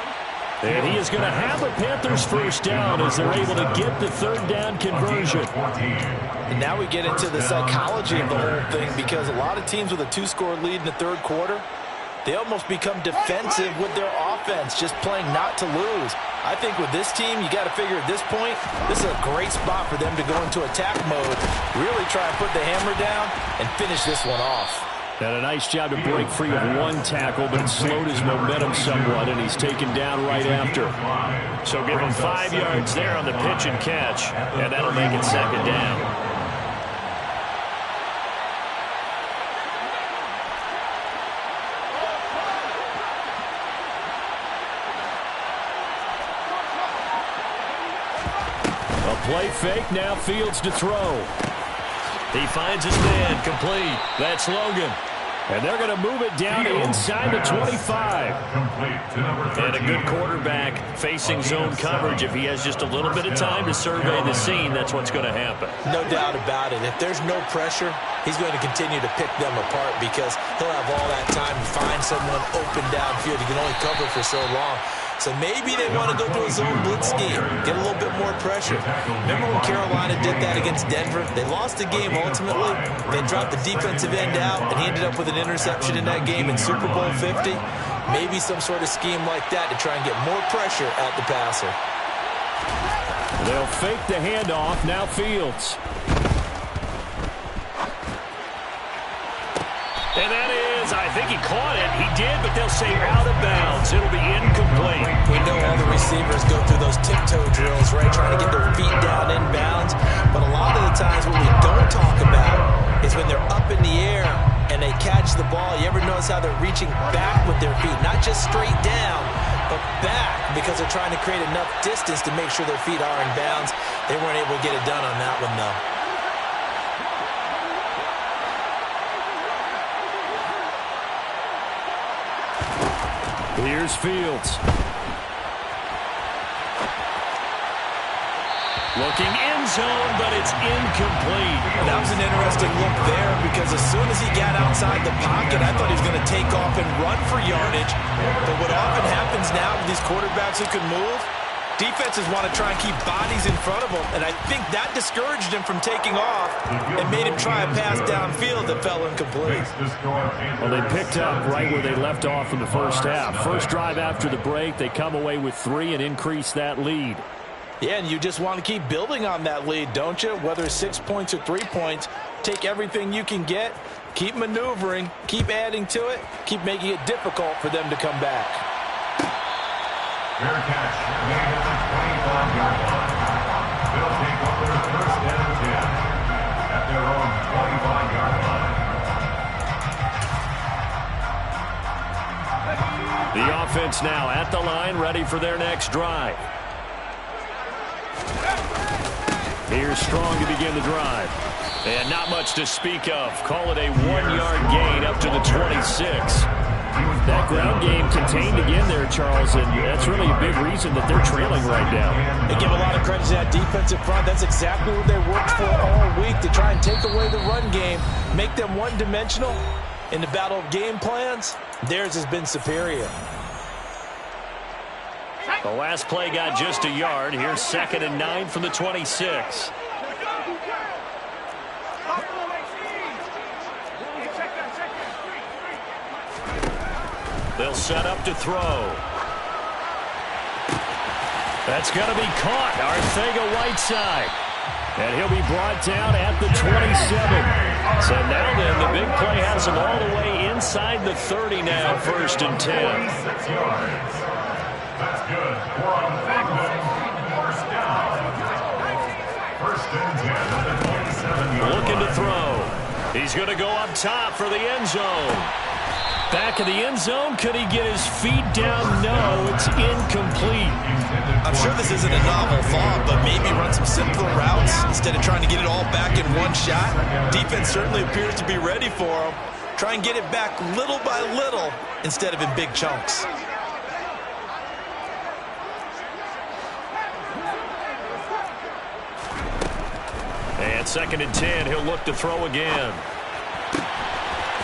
And he is going to have a Panthers 1st down as they're able to get the 3rd down conversion. And now we get into the psychology of the whole thing because a lot of teams with a 2-score lead in the 3rd quarter, they almost become defensive with their offense, just playing not to lose. I think with this team, you got to figure at this point, this is a great spot for them to go into attack mode, really try and put the hammer down and finish this one off. And a nice job to break free of 1 tackle, but it slowed his momentum somewhat, and he's taken down right after. So give him 5 yards there on the pitch and catch, and that'll make it 2nd down. A play fake, now Fields to throw. He finds his man, complete. That's Logan. And they're going to move it down inside the 25. And a good quarterback facing zone coverage. If he has just a little bit of time to survey the scene, that's what's going to happen. No doubt about it. If there's no pressure, he's going to continue to pick them apart because he'll have all that time to find someone open downfield. He can only cover for so long. So maybe they want to go through a zone blitz scheme, get a little bit more pressure. Remember when Carolina did that against Denver? They lost the game ultimately. They dropped the defensive end out, and he ended up with an interception in that game in Super Bowl 50. Maybe some sort of scheme like that to try and get more pressure at the passer. They'll fake the handoff. Now Fields. And that is, I think he caught it. He did, but they'll say out of bounds. It'll be incomplete. We know all the receivers go through those tiptoe drills, right, trying to get their feet down inbounds. But a lot of the times what we don't talk about is when they're up in the air and they catch the ball. You ever notice how they're reaching back with their feet, not just straight down, but back because they're trying to create enough distance to make sure their feet are in bounds. They weren't able to get it done on that one, though. Here's Fields. Looking end zone, but it's incomplete. That was an interesting look there because as soon as he got outside the pocket, I thought he was going to take off and run for yardage. But what often happens now with these quarterbacks who can move, defenses want to try and keep bodies in front of them, and I think that discouraged him from taking off and made him try a pass downfield that fell incomplete. Well, they picked up right where they left off in the first half. First drive after the break, they come away with 3 and increase that lead. Yeah, and you just want to keep building on that lead, don't you? Whether it's 6 points or 3 points, take everything you can get, keep maneuvering, keep adding to it, keep making it difficult for them to come back. Fair catch made at the 25-yard line. They'll take over the 1st and 10 at their own 25-yard line. The offense now at the line, ready for their next drive. Here's Strong to begin the drive. And not much to speak of. Call it a 1-yard gain up to the 26. That ground game contained again there, Charles, and that's really a big reason that they're trailing right now. They give a lot of credit to that defensive front. That's exactly what they worked for all week, to try and take away the run game, make them one-dimensional. In the battle of game plans, theirs has been superior. The last play got just a yard. Here's 2nd and 9 from the 26. They'll set up to throw. That's going to be caught. Arcega-Whiteside. And he'll be brought down at the 27. So now then, the big play has him all the way inside the 30 now, 1st and 10. That's good. 4 on the big one. 1st down. 1st and 10. throw. He's going to go up top for the end zone. Back of the end zone. Could he get his feet down? No, it's incomplete. I'm sure this isn't a novel thought, but maybe run some simpler routes instead of trying to get it all back in one shot. Defense certainly appears to be ready for him. Try and get it back little by little instead of in big chunks. And 2nd and 10, he'll look to throw again.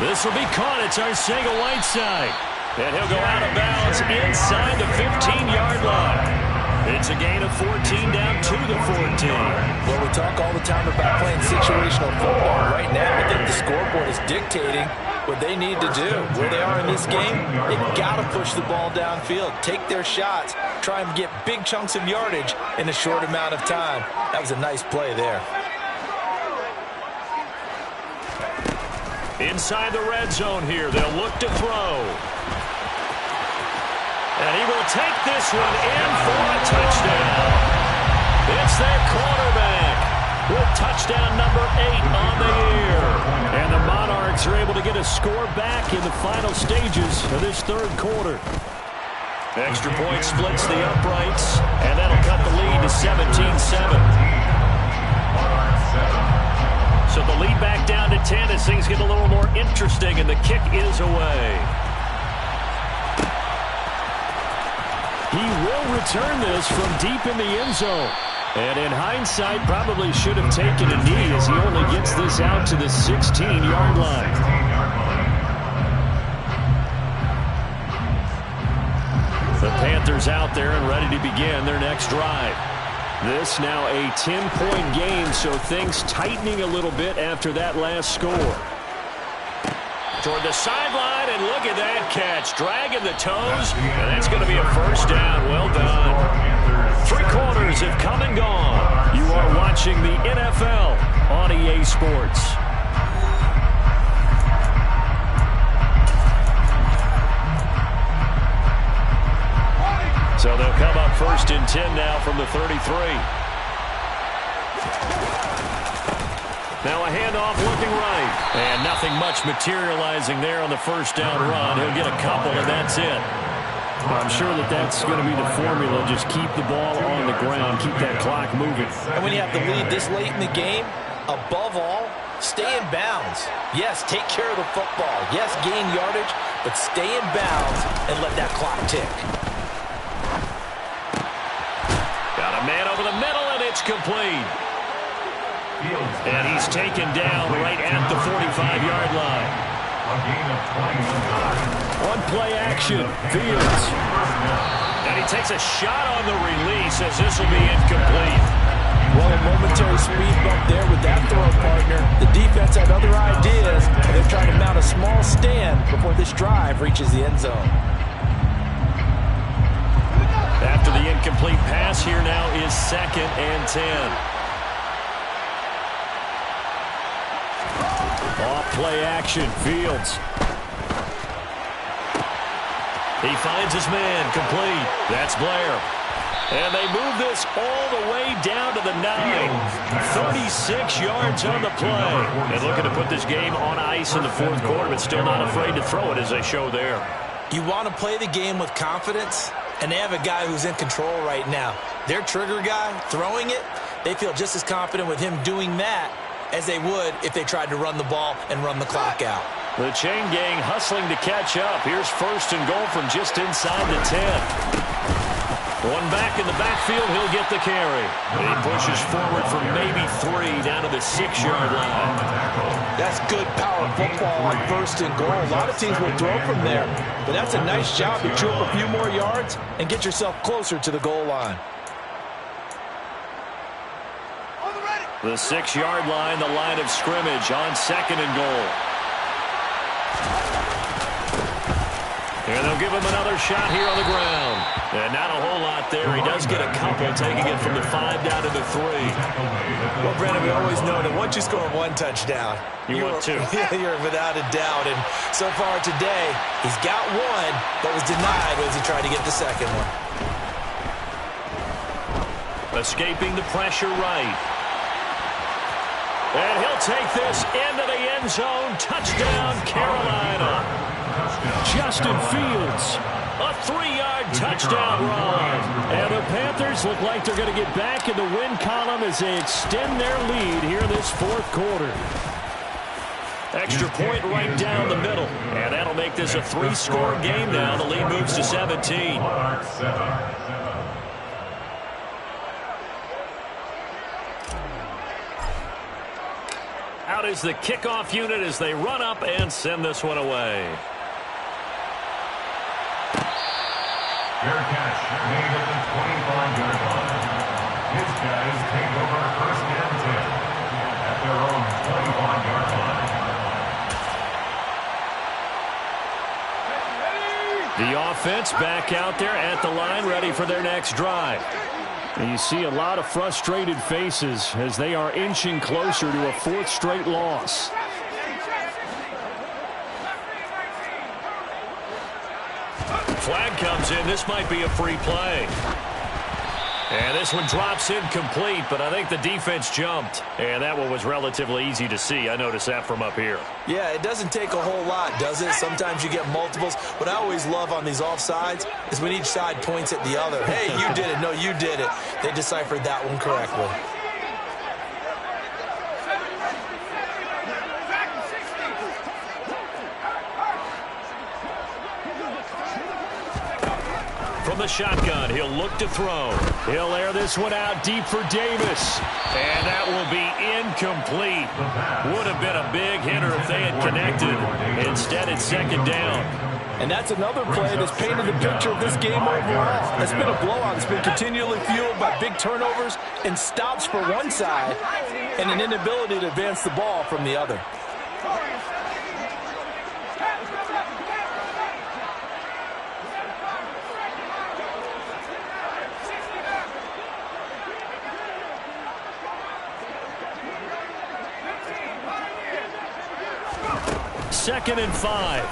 This will be caught. It's Arcega-Whiteside. And he'll go out of bounds inside the 15-yard line. It's a gain of 14 down to the 14. Well, we talk all the time about playing situational football. Right now, I think the scoreboard is dictating what they need to do. Where they are in this game, they've got to push the ball downfield, take their shots, try and get big chunks of yardage in a short amount of time. That was a nice play there. Inside the red zone here, they'll look to throw. And he will take this one in for a touchdown. It's their quarterback with touchdown number 8 on the year. And the Monarchs are able to get a score back in the final stages of this 3rd quarter. Extra point splits the uprights, and that'll cut the lead to 17-7. So the lead back down to 10 as things get a little more interesting, and the kick is away. He will return this from deep in the end zone. And in hindsight, probably should have taken a knee as he only gets this out to the 16-yard line. The Panthers out there and ready to begin their next drive. This now a 10-point game, so things tightening a little bit after that last score. Toward the sideline, and look at that catch. Dragging the toes, and that's going to be a first down. Well done. 3 quarters have come and gone. You are watching the NFL on EA Sports. So they'll come up 1st and 10 now from the 33. Now a handoff looking right. And nothing much materializing there on the first down run. He'll get a couple, and that's it. I'm sure that's going to be the formula. Just keep the ball on the ground. Keep that clock moving. And when you have the lead this late in the game, above all, stay in bounds. Yes, take care of the football. Yes, gain yardage, but stay in bounds and let that clock tick. Got a man over the middle, and it's complete. And he's taken down right at the 45-yard line. A gain of 21. On play action, Fields. And he takes a shot on the release as this will be incomplete. Well, a momentary speed bump there with that throw partner. The defense had other ideas, and they're trying to mount a small stand before this drive reaches the end zone. After the incomplete pass, here now is 2nd and 10. Off play action, Fields. He finds his man, complete. That's Blair. And they move this all the way down to the 9. 36 yards on the play. And looking to put this game on ice in the 4th quarter, but still not afraid to throw it as they show there. You want to play the game with confidence, and they have a guy who's in control right now. Their trigger guy, throwing it, they feel just as confident with him doing that as they would if they tried to run the ball and run the clock out. The chain gang hustling to catch up. Here's 1st and goal from just inside the 10. One back in the backfield, he'll get the carry. And he pushes forward for maybe 3 down to the 6-yard line. That's good power football on 1st and goal. A lot of teams will throw from there, but that's a nice job to chew up a few more yards and get yourself closer to the goal line. The 6-yard line, the line of scrimmage on 2nd and goal. And they'll give him another shot here on the ground. And not a whole lot there. He does get a couple, taking it from the 5 down to the 3. Well, Brandon, we always know that once you score 1 touchdown, you want 2. You're without a doubt. And so far today, he's got 1, but was denied as he tried to get the 2nd one. Escaping the pressure right. And he'll take this into the end zone. Touchdown, Carolina. Justin Fields. A 3-yard touchdown run. And the Panthers look like they're going to get back in the win column as they extend their lead here this fourth quarter. Extra point right down the middle. And that'll make this a 3-score game now. The lead moves to 17. Out is the kickoff unit as they run up and send this one away. Fair catch made at the 25-yard line. His guys take over first and 10 at their own 25-yard line. The offense back out there at the line, ready for their next drive. And you see a lot of frustrated faces as they are inching closer to a fourth straight loss. Flag comes in. This might be a free play. And this one drops incomplete, but I think the defense jumped. And that one was relatively easy to see. I noticed that from up here. Yeah, it doesn't take a whole lot, does it? Sometimes you get multiples. What I always love on these offsides is when each side points at the other. Hey, you did it. No, you did it. They deciphered that one correctly. From the shotgun, he'll look to throw. He'll air this one out deep for Davis. And that will be incomplete. Would have been a big hitter if they had connected. Instead, it's second down. And that's another play that's painted the picture of this game overall. It's been a blowout. It's been continually fueled by big turnovers and stops for one side and an inability to advance the ball from the other. Second and 5.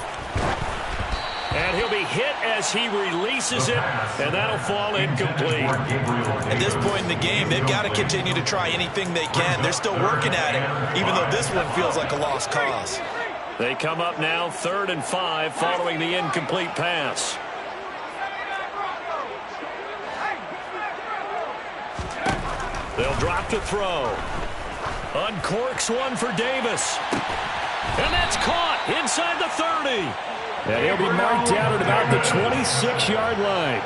And he'll be hit as he releases it, and that'll fall incomplete. At this point in the game, they've got to continue to try anything they can. They're still working at it, even though this one feels like a lost cause. They come up now 3rd and 5 following the incomplete pass. They'll drop to throw. Uncorks one for Davis. And that's caught inside the 30. And he'll be marked down at about the 26-yard line.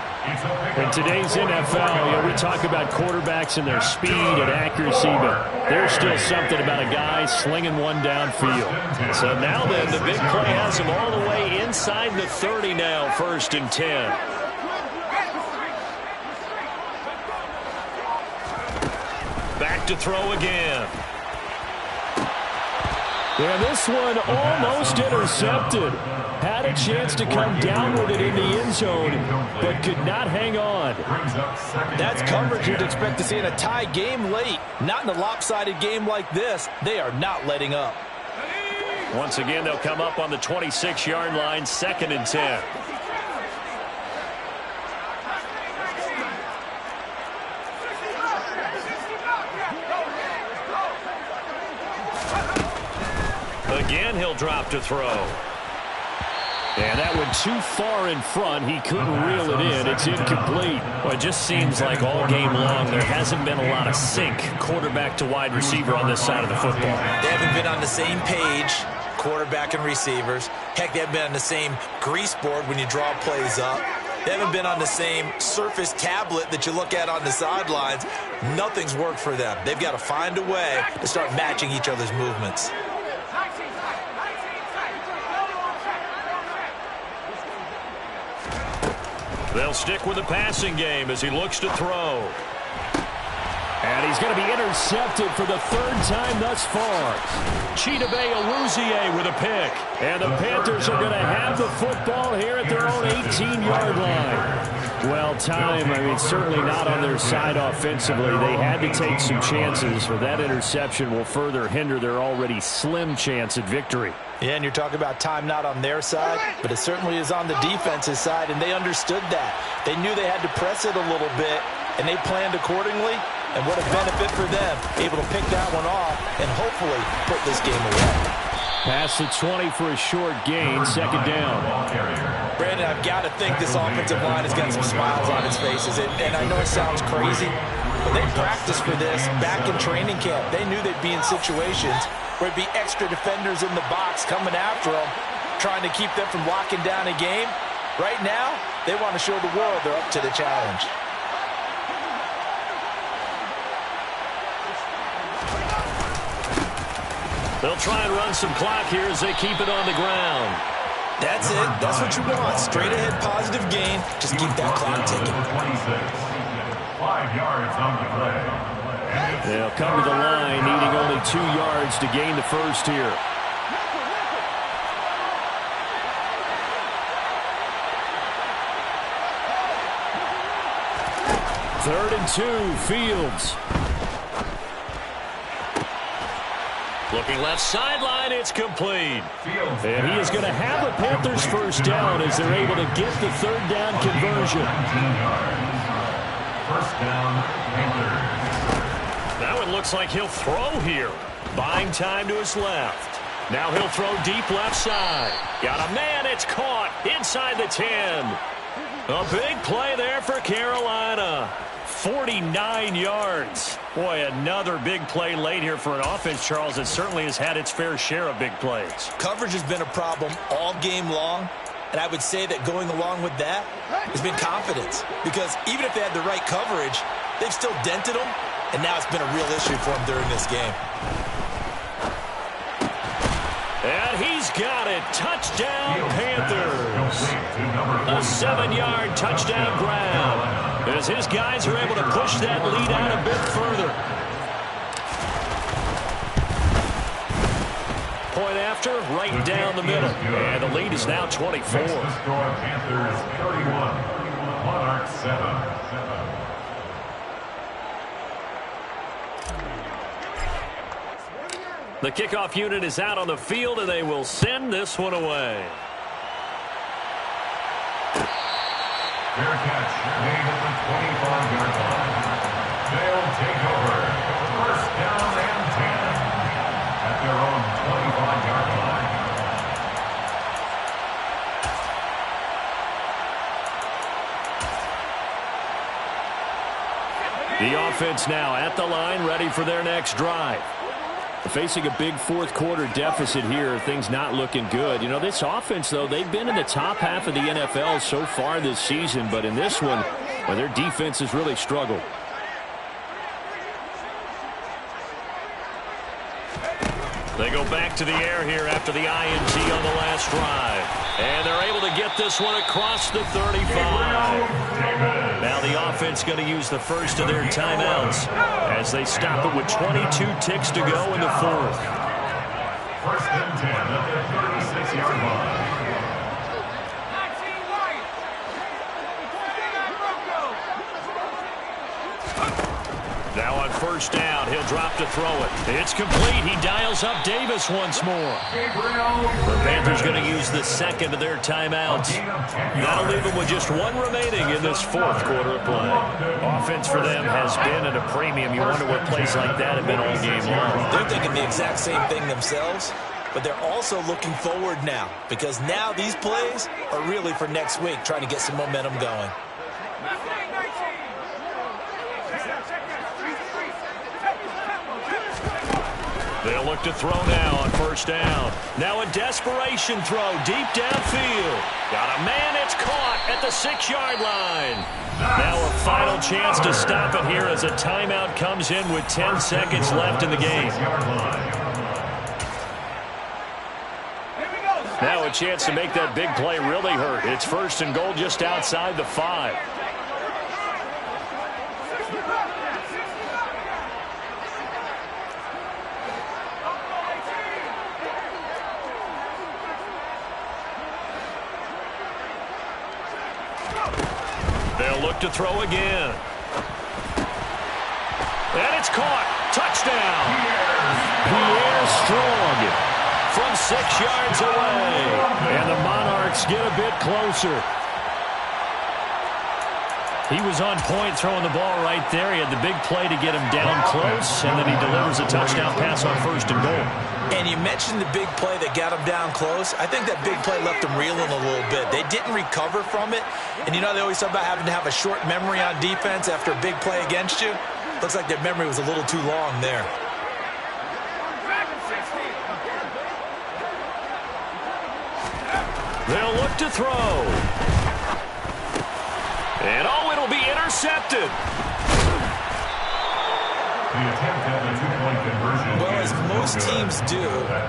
In today's NFL, we talk about quarterbacks and their speed and accuracy, but there's still something about a guy slinging one downfield. So now then, the big play has him all the way inside the 30 now, 1st and 10. Back to throw again. Yeah, this one almost intercepted. Had a chance to come down with it in the end zone, but could not hang on. That's coverage you'd expect to see in a tie game late. Not in a lopsided game like this. They are not letting up. Once again, they'll come up on the 26-yard line, 2nd and 10. Again, he'll drop to throw. And that one too far in front. He couldn't reel it in. It's incomplete. Well, it just seems like all game long there hasn't been a lot of sync quarterback to wide receiver on this side of the football. They haven't been on the same page, quarterback and receivers. Heck, they haven't been on the same grease board when you draw plays up. They haven't been on the same surface tablet that you look at on the sidelines. Nothing's worked for them. They've got to find a way to start matching each other's movements. They'll stick with the passing game as he looks to throw. And he's going to be intercepted for the 3rd time thus far. Cbuttadaboss with a pick. And the Panthers are going to have the football here at their own 18-yard line. Well, time, certainly not on their side offensively. They had to take some chances, but that interception will further hinder their already slim chance at victory. Yeah, and you're talking about time not on their side, but it certainly is on the defense's side, and they understood that. They knew they had to press it a little bit, and they planned accordingly, And what a benefit for them, able to pick that one off and hopefully put this game away. Past the 20 for a short gain, second down. Brandon, I've got to think this offensive line has got some smiles on its faces. And I know it sounds crazy, but they practiced for this back in training camp. They knew they'd be in situations where it'd be extra defenders in the box coming after them, trying to keep them from locking down a game. Right now, they want to show the world they're up to the challenge. They'll try and run some clock here as they keep it on the ground. That's it. That's what you want. Straight ahead positive gain. Just keep that clock ticking. 5 yards on the play. They'll come to the line, needing only 2 yards to gain the first here. Third and 2, Fields. Looking left sideline, it's complete. And he is going to have the Panthers first down as they're able to get the third down conversion. First down, Panthers. Now it looks like he'll throw here. Buying time to his left. Now he'll throw deep left side. Got a man, it's caught inside the 10. A big play there for Carolina. 49 yards. Boy, another big play late here for an offense, Charles, that certainly has had its fair share of big plays. Coverage has been a problem all game long, and I would say that going along with that has been confidence. Because even if they had the right coverage, they've still dented them, and now it's been a real issue for them during this game. And he's got it. Touchdown, Panthers. A 7-yard touchdown grab as his guys are able to push that lead out a bit further. Point after, right down the middle. And the lead is now 24. Next to score, Panthers 31, Monarchs 7. The kickoff unit is out on the field, and they will send this one away. Fair catch made at the 25-yard line. They'll take over. First down and 10 at their own 25-yard line. The offense now at the line, ready for their next drive. Facing a big fourth quarter deficit here, things not looking good. You know, this offense, though, they've been in the top half of the NFL so far this season, but in this one, well, their defense has really struggled. They go back to the air here after the INT on the last drive. And they're able to get this one across the 35. Now the offense going to use the first of their timeouts as they stop it with 22 ticks to go in the fourth. First and 10 at the 36-yard line. Now on first down, he'll drop to throw it. It's complete. He dials up Davis once more. The Panthers going to use the second of their timeouts. That'll leave them with just one remaining in this fourth quarter of play. Offense for them has been at a premium. You wonder what plays like that have been all game long. They're thinking the exact same thing themselves, but they're also looking forward now because now these plays are really for next week, trying to get some momentum going. They'll look to throw now on first down. Now a desperation throw deep downfield. Got a man, it's caught at the 6-yard line. Now a final chance to stop it here as a timeout comes in with 10 seconds left in the game. Now a chance to make that big play really hurt. It's first and goal just outside the 5. They'll look to throw again. And it's caught. Touchdown. Pierre Strong From 6 yards away. And the Monarchs get a bit closer. He was on point throwing the ball right there. He had the big play to get him down close, and then he delivers a touchdown pass on 1st and goal. And you mentioned the big play that got him down close. I think that big play left him reeling a little bit. They didn't recover from it. And they always talk about having to have a short memory on defense after a big play against you. Looks like their memory was a little too long there. They'll look to throw. And it'll be intercepted. The attempt at the two-point conversion. Well, as most teams do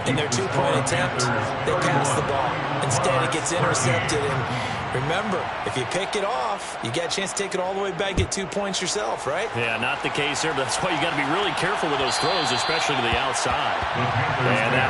in their two-point attempt, they pass the ball. Instead, it gets intercepted. And remember, if you pick it off, you get a chance to take it all the way back, get 2 points yourself, right? Yeah, not the case here, but that's why you got to be really careful with those throws, especially to the outside. And that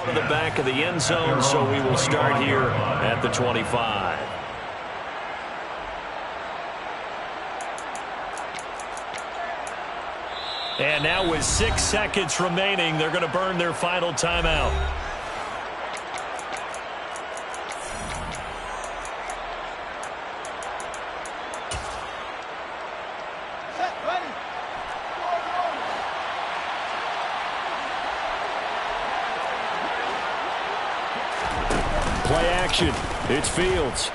to the back of the end zone, so we will start here at the 25. And now with 6 seconds remaining, they're going to burn their final timeout. Play action. It's Fields.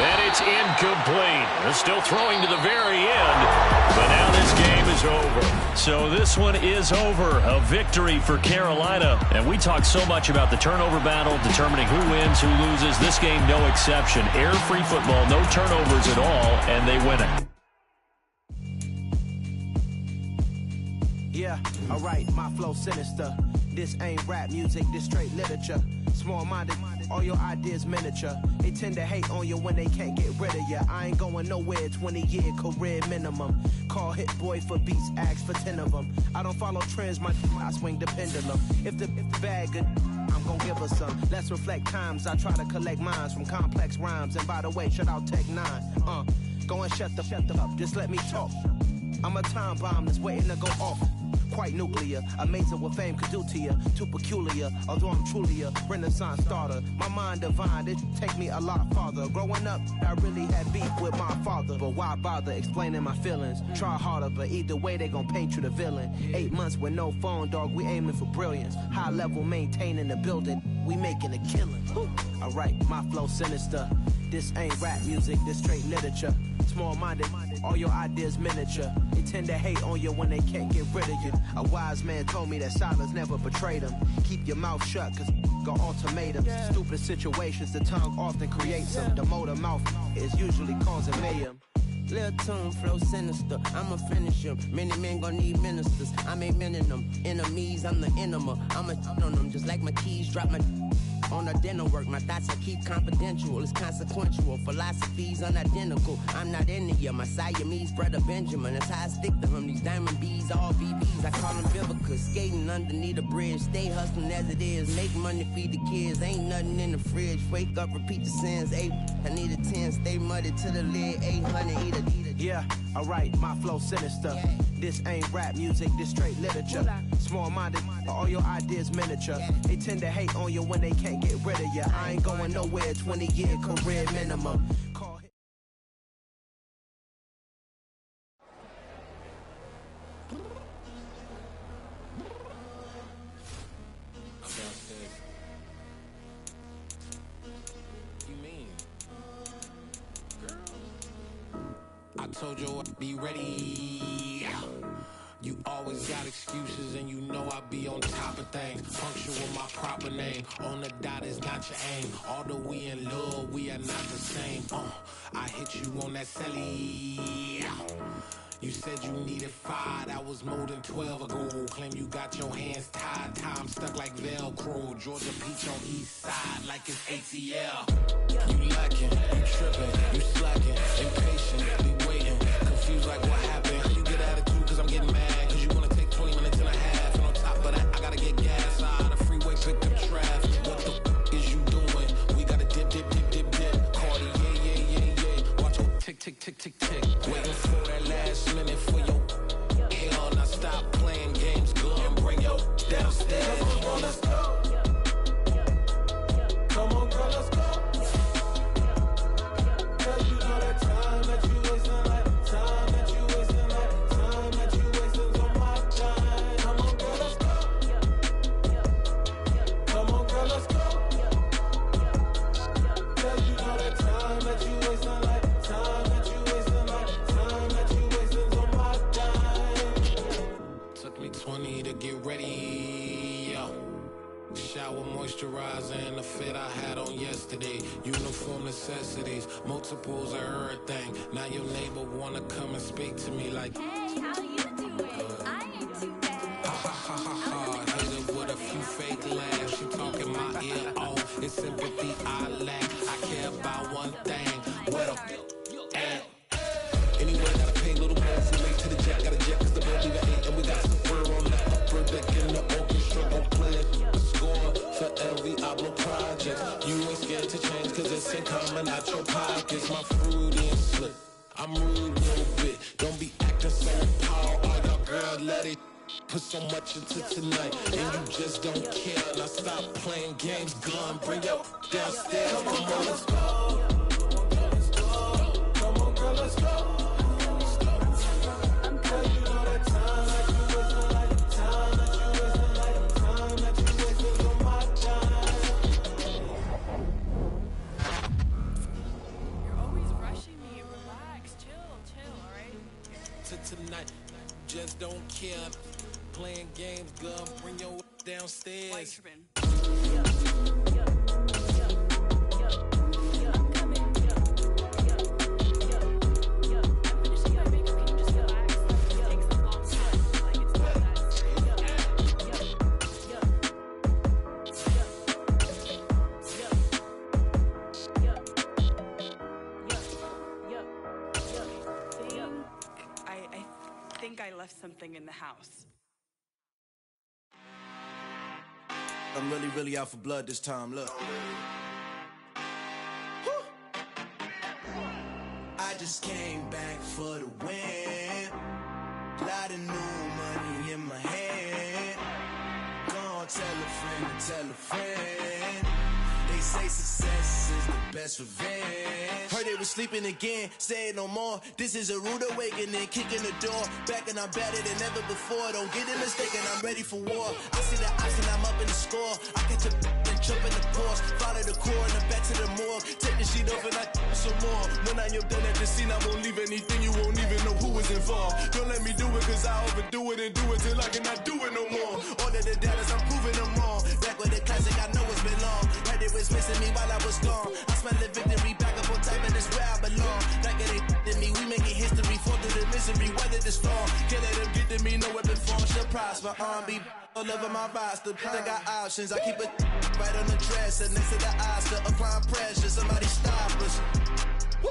And it's incomplete. They're still throwing to the very end, but now this game is over. So this one is over. A victory for Carolina. And we talk so much about the turnover battle, determining who wins, who loses. This game, no exception. Air-free football, no turnovers at all, and they win it. Yeah, alright, my flow sinister. This ain't rap music, this straight literature. Small-minded, all your ideas miniature. They tend to hate on you when they can't get rid of you. I ain't going nowhere, 20-year career minimum. Call Hit Boy for beats, ask for 10 of them. I don't follow trends, I swing the pendulum. If the bag good, I'm gonna give her some. Let's reflect times, I try to collect minds from complex rhymes. And by the way, shout out Tech 9. Go and shut the up, just let me talk. I'm a time bomb that's waiting to go off. Quite nuclear, amazing what fame could do to you. Too peculiar, although I'm truly a renaissance starter. My mind divine, it take me a lot farther. Growing up, I really had beef with my father. But why bother explaining my feelings? Try harder, but either way they gon' paint you the villain. 8 months with no phone, dog, we aiming for brilliance. High level maintaining the building, we making a killing. Alright, my flow sinister. This ain't rap music, this straight literature. Small-minded, all your ideas miniature. They tend to hate on you when they can't get rid of you. A wise man told me that silence never betrayed them. Keep your mouth shut, cause got ultimatums. Stupid situations, the tongue often creates them. The motor mouth is usually causing mayhem. Lil' tune, flow sinister, I'ma finish him. Many men gon' need ministers, I'm a men in them. Enemies, I'm the enema, I'ma on them. Just like my keys, drop my on the dinner work. My thoughts I keep confidential, it's consequential. Philosophies unidentical, I'm not in it yet. My Siamese brother Benjamin, that's how I stick to him. These diamond bees, all BBs, I call them Vivica. Skating underneath the bridge, stay hustling as it is. Make money, feed the kids, ain't nothing in the fridge. Wake up, repeat the sins, I need a 10, stay muddy to the lid, 800, eat a. Yeah, alright, my flow sinister. This ain't rap music, this straight literature. Small-minded, all your ideas miniature. They tend to hate on you when they can't get rid of you. I ain't going nowhere, 20-year career minimum. I told you I'd be ready. You always got excuses and you know I be on top of things. Function with my proper name. On the dot is not your aim. Although we in love, we are not the same. I hit you on that celly. You said you needed 5, that was more than 12 ago. Claim you got your hands tied, time stuck like Velcro. Georgia Peach on east side like it's ATL. You lacking, you tripping, you slacking, impatient. tick, tick, tick, tick. Waiting for that last minute for your hell. Now stop playing games, go and bring your downstairs. Come on, girl, let's go. Come on, girl, let's go. Cause you know that time that you wasting, like time that you wasting, like time that you wasting on my time. Come on, girl, let's go. Come on, girl, let's go. Cause you know that time that you wasting, like time that you wasting, like time that you wasting on my time. Took me 20 to get ready, yo. Shower, moisturizer, and the fit I had on yesterday. Uniform necessities, multiples of everything. Now your neighbor wanna come and speak to me like, hey, how you doing? I ain't too bad. Ha ha ha ha ha. Hit it with a few fake laughs. She talking my ear off. It's sympathy I lack. I care about one thing. Where the at? Anyway, gotta pay a little more for late to the jet. Got a jet cause the bill leave at 8. And we got some fur on the upper deck in the orchestra. Don't play it. Score for every album project. You ain't scared to change cause it's ain't coming out your pockets. My fruity and slick. I'm rude a little bit. Don't be acting so power. All y'all girl, let it put so much into tonight. And you just don't care. Now stop playing games. Gun, bring your downstairs. Come on, girl, let's go. Come on, girl, let's go. Tonight, just don't care. Playing games, girl, bring your downstairs. I left something in the house. I'm really out for blood this time, look. Woo. I just came back for the win. Lot of new money in my hand. Gonna tell a friend to tell a friend. They say success is the best revenge. Heard they was sleeping again, say it no more. This is a rude awakening, kicking the door. Back and I'm better than ever before. Don't get it mistaken, I'm ready for war. I see the option, I'm up in the score. I catch a and jump in the course. Follow the core and then back to the morgue. Take the sheet off and I some more. When I am done at the scene, I won't leave anything. You won't even know who was involved. Don't let me do it cause I overdo it and do it till I cannot do it no more. All of the doubters, I'm proving them wrong. Back with the classic, I know it's been long. Heard it was missing me while I was gone. I smell the victory, back up on time and it's where I belong. Like it ain't to me, we making history. Fall through the misery, weather the storm. Can't let them get to me, no weapon form shall prosper. Be all over my roster, I got options. I keep it right on the dresser, next to the Oscar. Applying pressure, somebody stop us. Woo!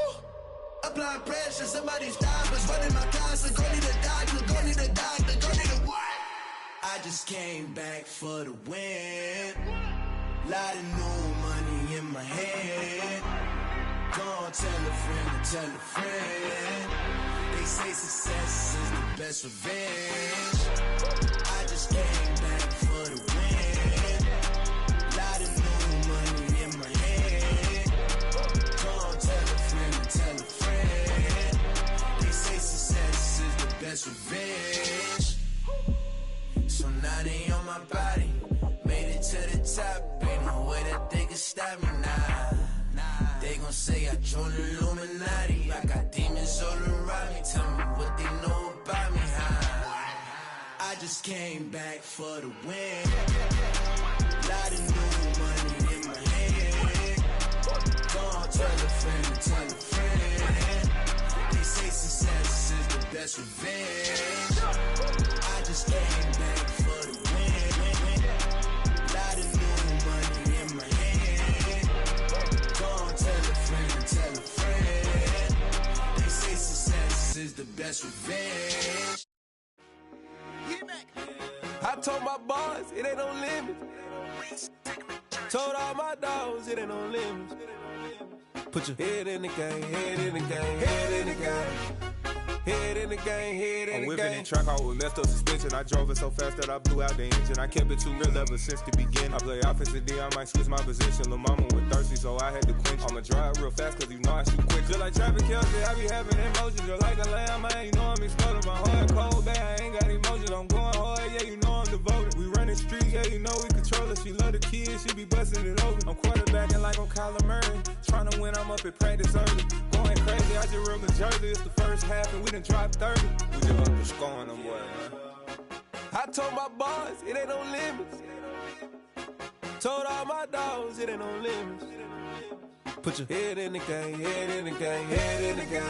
Applying pressure, somebody stop us. Running my closet, go need a doctor, go need a doctor, go need a what? I just came back for the win. Lot of new money in my hand. Gonna tell a friend to tell a friend. They say success is the best revenge. I just came back for the win. Lot of new money in my hand. Gonna tell a friend to tell a friend. They say success is the best revenge. So now they on my body. Made it to the top. Ain't no way that they can stop me now. They gon' say I joined the Illuminati. I got demons all around me. Tell me what they know about me, huh? I just came back for the win. Lot of new money in my hand. Gonna tell a friend to tell a friend. They say success is the best revenge. I just came back for the win. Lot of new money in my hand. Gonna tell a friend to tell a friend. They say success is the best revenge. I told my boys it ain't no limits. Told all my dogs it ain't no limits. Put your head in the game, head in the game, head in in the game, head in the game. I'm whipping and track out with messed up suspension. I drove it so fast that I blew out the engine. I kept it too real ever since the beginning. I play offensive D, I might switch my position. Lil' mama was thirsty, so I had to quench. I'ma drive real fast, cause you know I shoot quick. Just like traffic Kelsey, I be having emotions. Just like a lamb, man, you know I'm exploding. My heart cold, bad, I ain't got emotions. I'm going hard, yeah, you know I'm devoted. We running streets, yeah, you know we control it. She love the kids, she be busting it over. I'm quarterbacking like I'm Kyler Murray. Trying to win, I'm up at practice early. Going crazy, I just real the jersey. It's the first half and we done dropped 30. We just up to scoring them, boy, man. I told my boys, it ain't no limits. Told all my dogs, it ain't no limits. Put your head in the game, head in the game, head in the game.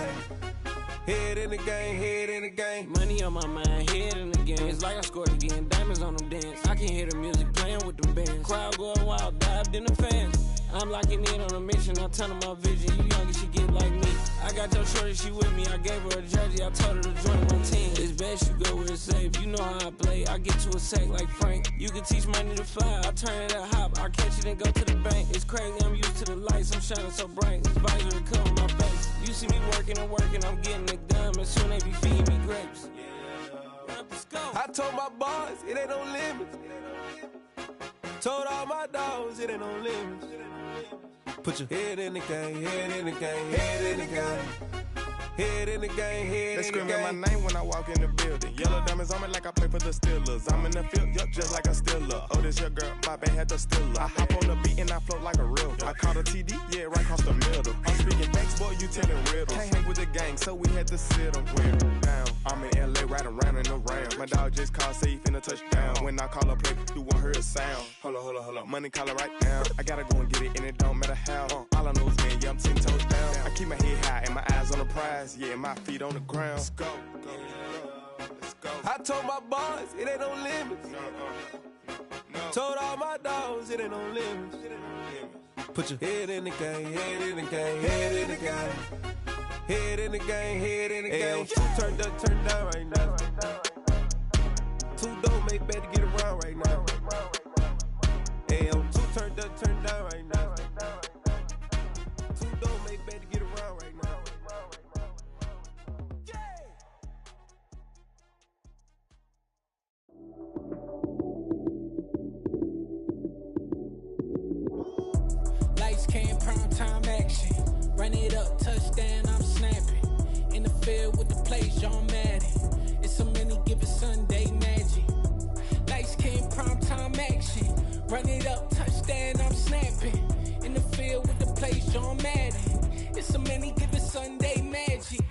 Head in the game, head in the game. Money on my mind, head in the game. It's like I scored again, diamonds on them dance. I can hear the music playing with them bands. Crowd going wild, dived in the fans. I'm locking in on a mission, I tell her my vision. You young and she get like me. I got your shorty, she with me. I gave her a jersey, I told her to join my team. It's best you go where it's safe. You know how I play. I get to a sack like Frank. You can teach money to fly. I turn it up hop. I catch it and go to the bank. It's crazy, I'm used to the lights. I'm shining so bright. This visor cover my face. You see me working and working. I'm getting it done. And soon they be feeding me grapes. I told my boys, it ain't no limits. Told all my dogs, it ain't no limits. Put your head in the game, head in the game, head in the game. Head in the game, head They in the game. screaming my name when I walk in the building. Yellow diamonds on me like I play for the Steelers. I'm in the field, yup, just like a Steeler. Oh, this your girl, my band had the Steeler. I hop on the beat and I float like a real. I caught a TD, yeah, right across the middle. I'm speaking facts, boy, you telling riddles. Can't hang with the gang, so we had to sit them down. I'm in LA, riding round and around. My dog just called, say he finna touchdown. When I call a play, you won't hear a sound. Hold up, money caller right now. I gotta go and get it, and it don't matter how. All I know is, man, yeah, I'm 10 toes down. I keep my head high and my eyes on the prize. Yeah, my feet on the ground. Let's go. I told my boys, it ain't no limits. Told all my dogs, it ain't no limits. Put your head in the game, head in the game, head in the game. Head in the game, head in the game. Two turned up, turned down right now. Two don't make better get around right now. Two turned up, turned down right now. Two don't make better get around right now. Lights came, prime time action. Run it up, touchdown, I'm snapping. In the field with the plays, John Madden. It's so many, give it Sunday magic. Lights came, prime time action. Run it up, touchdown, I'm snapping. In the field with the plays, John Madden. It's so many, give it Sunday magic.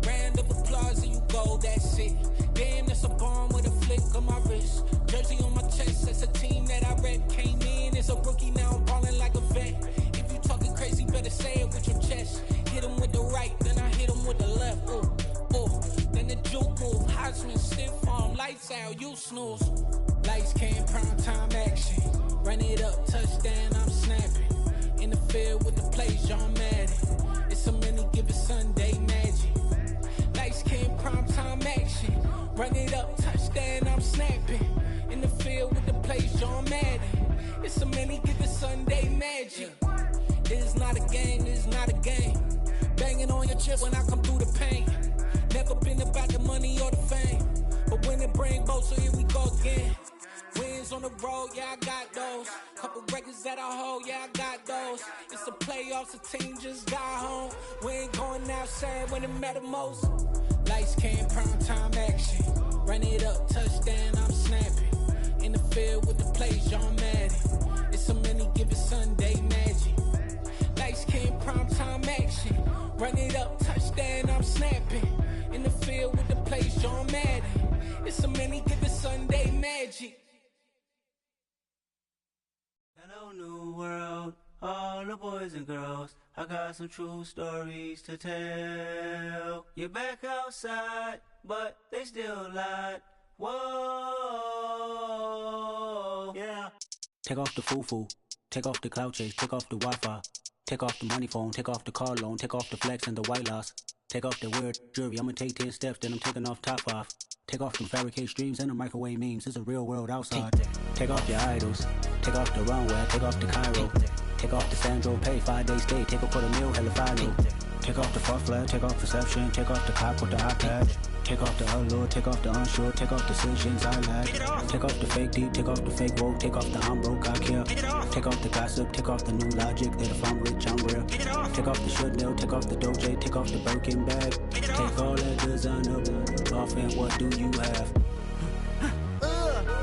Round of applause and you go, that's it. Damn, that's a bomb with a flick on my wrist. Jersey on my chest, that's a team that I rep. Came in as a rookie, now I'm ballin' like a vet. If you talking crazy, better say it with your chest. Hit him with the right, then I hit him with the left. Then the juke move, Heisman, stiff arm, lights out, you snooze. Lights came, prime time action. Run it up, touchdown, I'm snapping. In the field with the plays, John Madden. It's so many, give it Sunday magic. Lights came, prime time action. Run it up, touchdown, I'm snapping. In the field with the plays, John Madden. It's so many, give it Sunday magic. This is not a game, this is not a game. Banging on your chest when I come through the pain. Never been about the money or the fame. But when it bring both, so here we go again. Wins on the road, yeah, I got those. Couple records that I hold, yeah, I got those. It's the playoffs, the team just got home. We ain't going outside when it matter most. Lights came, prime time action. Run it up, touchdown, I'm snapping. In the field with the plays, John Madden. It's so many, give it Sunday magic. Lights came, prime time action. Run it up, touchdown, I'm snapping. In the field with the plays, John Madden. It's so many, give it Sunday magic. Hello, new world, all the boys and girls. I got some true stories to tell. You're back outside, but they still lied. Whoa, yeah. Take off the foo-foo, take off the cloud chase, take off the Wi-Fi. Take off the money phone, take off the car loan, take off the flex and the white loss. Take off the weird jewelry, I'ma take 10 steps, then I'm taking off top 5. Take off them fabricate streams and the microwave memes, it's a real world outside. Take off your idols, take off the runway, take off the Cairo. Take off the Sandro pay, 5-day stay, take a quarter meal, hella final. Take off the fuck flag, take off perception, take off the cop with the eye patch. Take off the allure, take off the unsure, take off decisions I lack. Take off the fake deep, take off the fake woke, take off the I'm broke, I care. Take off the gossip, take off the new logic that if I'm rich, I'm real. Take off the should know, take off the Doje, take off the Birkin bag. Take all that designer off and what do you have?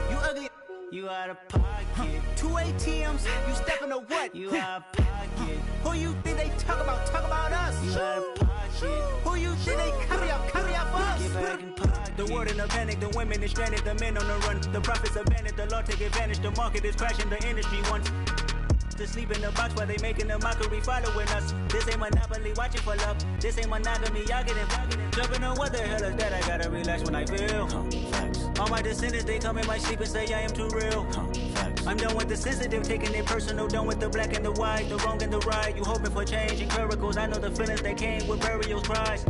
You ugly. You out of pocket. 2 ATMs, you stepping to what? You out of pocket. Who you think they talk about? Talk about us. You out of pocket. Who you think they carry out for us? Get back in pocket. The world in a panic, the women is stranded, the men on the run. The profits abandoned, the law take advantage. The market is crashing, the industry wants to sleep in the box while they making a mockery following us. This ain't monopoly, watching for love. This ain't monogamy, y'all getting jumping on what the hell is that? I gotta relax when I feel. All my descendants, they come in my sleep and say I am too real. I'm done with the sensitive, taking it personal. Done with the black and the white, the wrong and the right. You hoping for change and miracles. I know the feelings that came with burials, cries.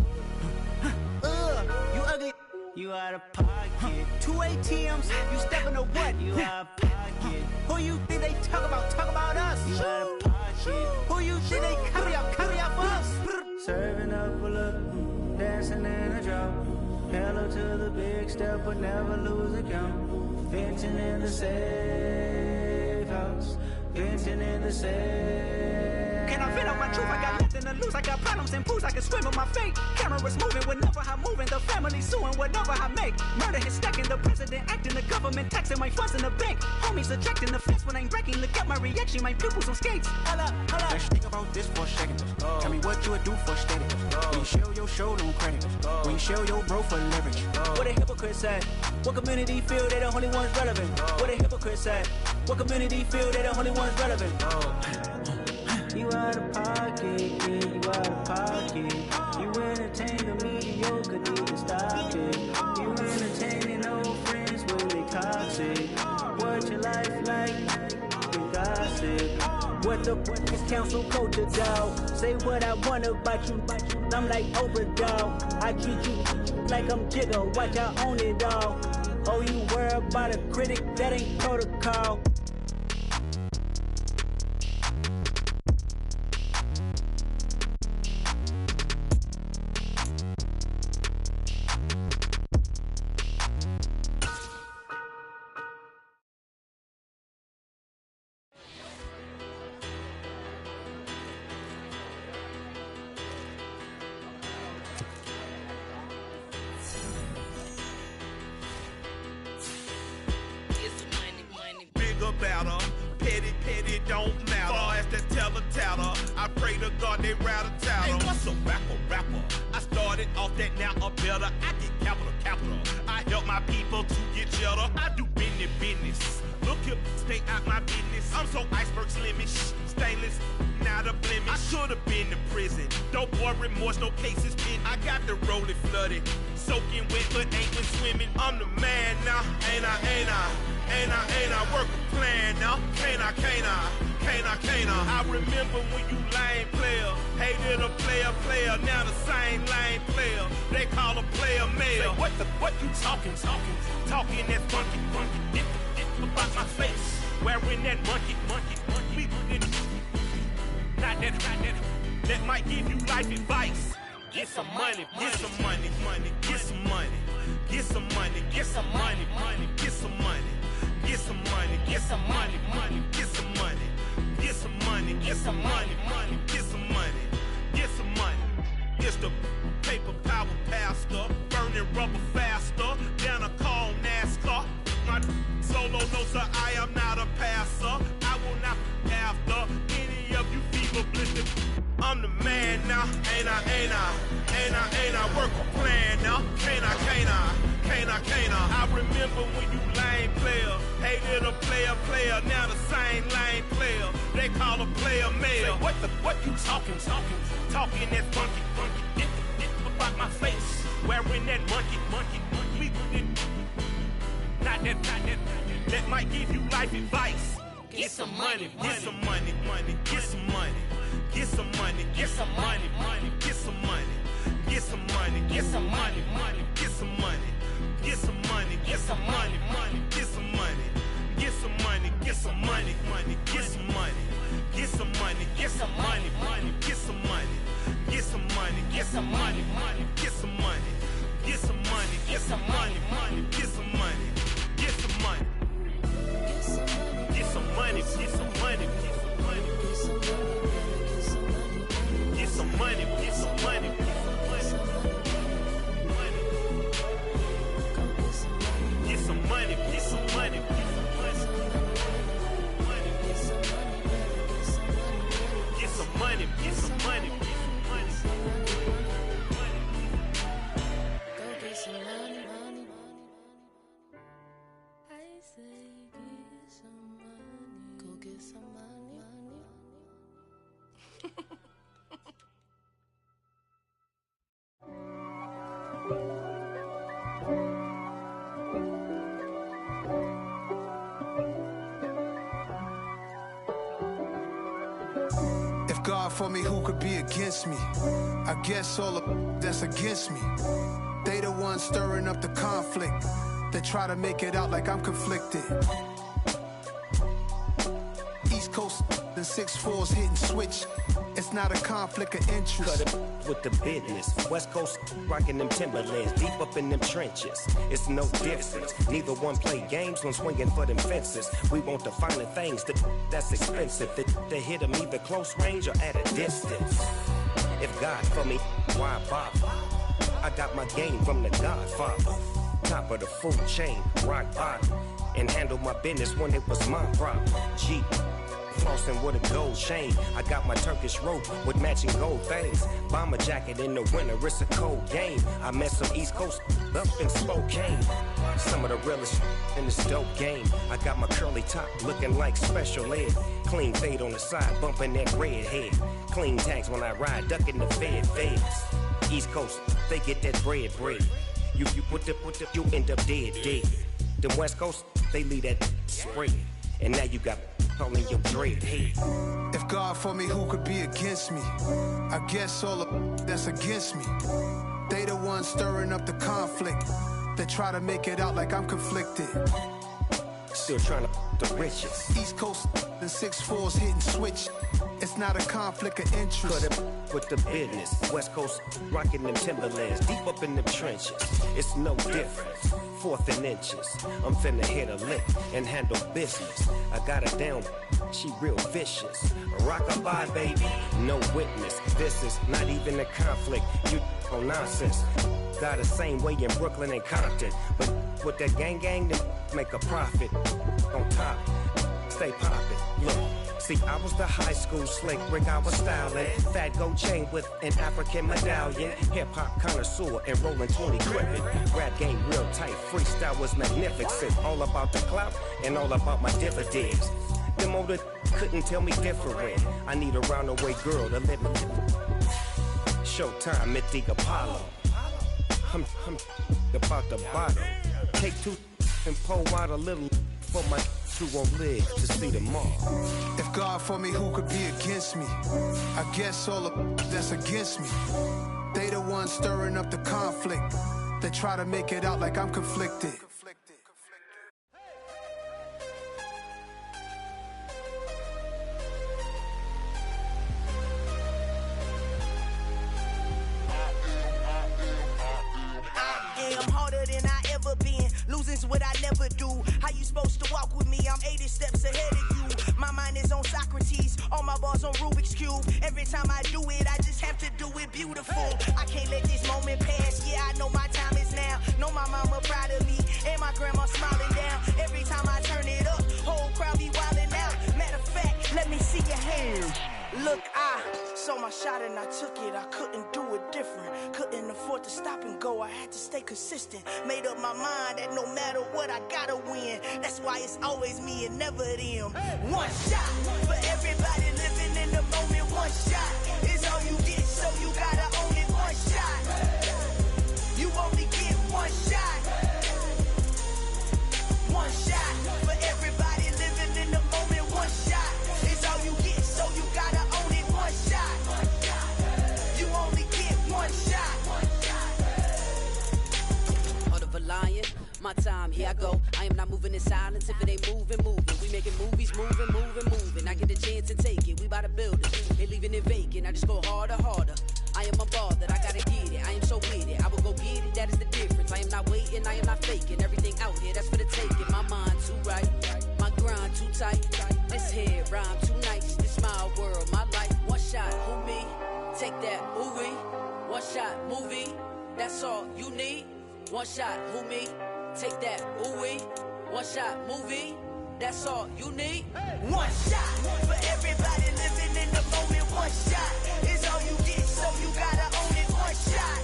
You ugly. You out of pocket. 2 ATMs, you stepping to what? You out of pocket. Who you think they talk about? Talk about us. You out of pocket. Who you think they carry out for us? Serving up a look, dancing in a drop. Hello to the big step, but never lose a count. Venting in the safe house. Venting in the safe. Can I vent out my truth? I got nothing to lose. I got problems and pools. I can swim in my fate. Cameras moving whenever I'm moving. The family suing whatever I make. Murder is stacking. The president acting. The government taxing my funds in the bank. Homies ejecting the fence when I'm breaking. Look at my reaction. My pupils on skates. Hold up. Let's think about this for a second. Tell me what you would do for steady. When you show your show, no credit. When you show your bro for leverage. What a hypocrite said. What community feel they the only ones relevant? What a hypocrite said. What community feel they the only ones relevant? You out of pocket, yeah, you out of pocket. You entertain the mediocre, need to stop it. You entertaining old friends when they toxic. What your life like? You gossip. What the fuck is council culture, dog? Say what I want about you. I'm like Oprah, dog. I treat you like I'm Jigga. Watch I own it all. Oh, you worry about a critic? That ain't protocol. Petty don't matter. Far as that tell-a-tatter, I pray to God they rat-a-tatter. Hey, what's a rapper? I started off that, now I'm better. I get capital. I help my people to get cheddar. I do business. Look here, stay out my business. I'm so iceberg slimish, stainless, not a blemish. I should've been in prison. Don't boy remorse, no cases pinned. I got the rolling flooded, soaking wet, but ain't been swimming. I'm the man now, ain't I? Work a plan now, can't I? I remember when you lame player, hated a player, now the same lame player. They call a player mayor. Say, what you talking that funky, get about my face, wearing that monkey, we not that, that might give you life advice. Get some money, get some money, get some money, get some money, get some money, get some money, get some money, get some money, get some money, get some money, get some money, get some money, get some money. It's the paper power pastor, burning rubber faster than a call NASCAR. My solo knows that I am not a passer. I will not after any of you fever blistered. I'm the man now, ain't I? Work a plan now, can't I? I remember when you lame player, hated a player, now the same lame player. They call a player mayor. Say, what you talking that funky, get about my face, wearing that monkey, we not that, that might give you life advice. Get some money, get some money, get some money. Get some money, get some money, get some money, get some money, get some money, get some money, get some money, get some money, get some money, get some money, get some money, get some money, get some money, some money, get some money, get some money, get some money, get some money, get some money, get some money, get some money, get some money, get some money, get some money, get some money, get some money, get some money, get some money, get some money, get some money. If God for me, who could be against me? I guess all of that's against me. They the ones stirring up the conflict. They try to make it out like I'm conflicted. East Coast, the 6'4's hitting switch. It's not a conflict of interest. Cut it with the business. West Coast rocking them Timberlands, deep up in them trenches. It's no difference. Neither one play games when swinging for them fences. We want the finer things that's expensive. They hit them either close range or at a distance. If God for me, why bother? I got my game from the Godfather. Top of the food chain, rock bottom. And handle my business when it was my problem. Jeep. Flossing with a gold chain. I got my Turkish rope with matching gold things. Bomber jacket in the winter, it's a cold game. I met some East Coast up in Spokane. Some of the realest in this dope game. I got my curly top looking like special ed. Clean fade on the side, bumping that red head. Clean tags when I ride, ducking the feds. East Coast, they get that bread. You put the, you end up dead. The West Coast, they leave that spread. And now you got all in your dread head. If God for me, who could be against me? I guess all of that's against me. They the ones stirring up the conflict. They try to make it out like I'm conflicted. Still trying to the riches. East Coast, the 6'4's hitting switch. It's not a conflict of interest. Cut it with the business. West Coast rocking them Timberlands, deep up in them trenches. It's no difference. 4th and inches. I'm finna hit a lick and handle business. I got her down, she real vicious. Rock-a-bye, baby, no witness. This is not even a conflict. You on nonsense. Got the same way in Brooklyn and Compton. But with that gang, then make a profit. On top, stay poppin'. Look. See, I was the high school slick Rick, I was styling. Fat gold chain with an African medallion. Hip-hop connoisseur and rolling 20 crippin'. Rap game real tight, freestyle was magnificent. All about the clout and all about my dividends. Them older couldn't tell me different. I need a round-the-way girl to let me. Showtime at the Apollo. I'm about the bottom. Take 2 and pour out a little for my who won't live to see tomorrow. If God for me, who could be against me? I guess all of that's against me. They the ones stirring up the conflict. They try to make it out like I'm conflicted. I'm harder than I ever been. Losing's what I never do. How you supposed to walk with me? I'm 80 steps ahead of you. My mind is on Socrates. All my bars on Rubik's Cube. Every time I do it, I just have to do it beautiful. I can't let this moment pass. Yeah, I know my time is now. Know my mama proud of me. And my grandma smiling down. Every time I turn it up, whole crowd be wildin' out. Matter of fact, let me see your hands. Look, I saw my shot and I took it. I couldn't do it different. Couldn't afford to stop and go. I had to stay consistent. Made up my mind that no matter what, I gotta win. That's why it's always me and never them. One shot for everybody living in the moment. One shot is all you get, so you gotta own it. One shot. You only get one shot. One shot for everybody living in the moment. One shot is all you get, so you gotta own it. One shot. You only get one shot. Order for lion, my time, here I go. I am not moving in silence. If it ain't moving. We making movies, moving. I get a chance to take it. We bout to build it. They leaving it vacant. I just go harder. I I am unbothered, I gotta get it. I am so with it, I will go get it. That is the difference. I am not waiting, I am not faking. Everything out here, that's for the taking. My mind too right, my grind too tight. This head rhyme too nice. This my world, my life. One shot, who me? Take that, ooh wee. One shot, movie. That's all you need. One shot, who me? Take that, ooh wee. One shot, movie. That's all you need. One shot for everybody living in the moment. One shot is all you get, so you gotta own it. One shot.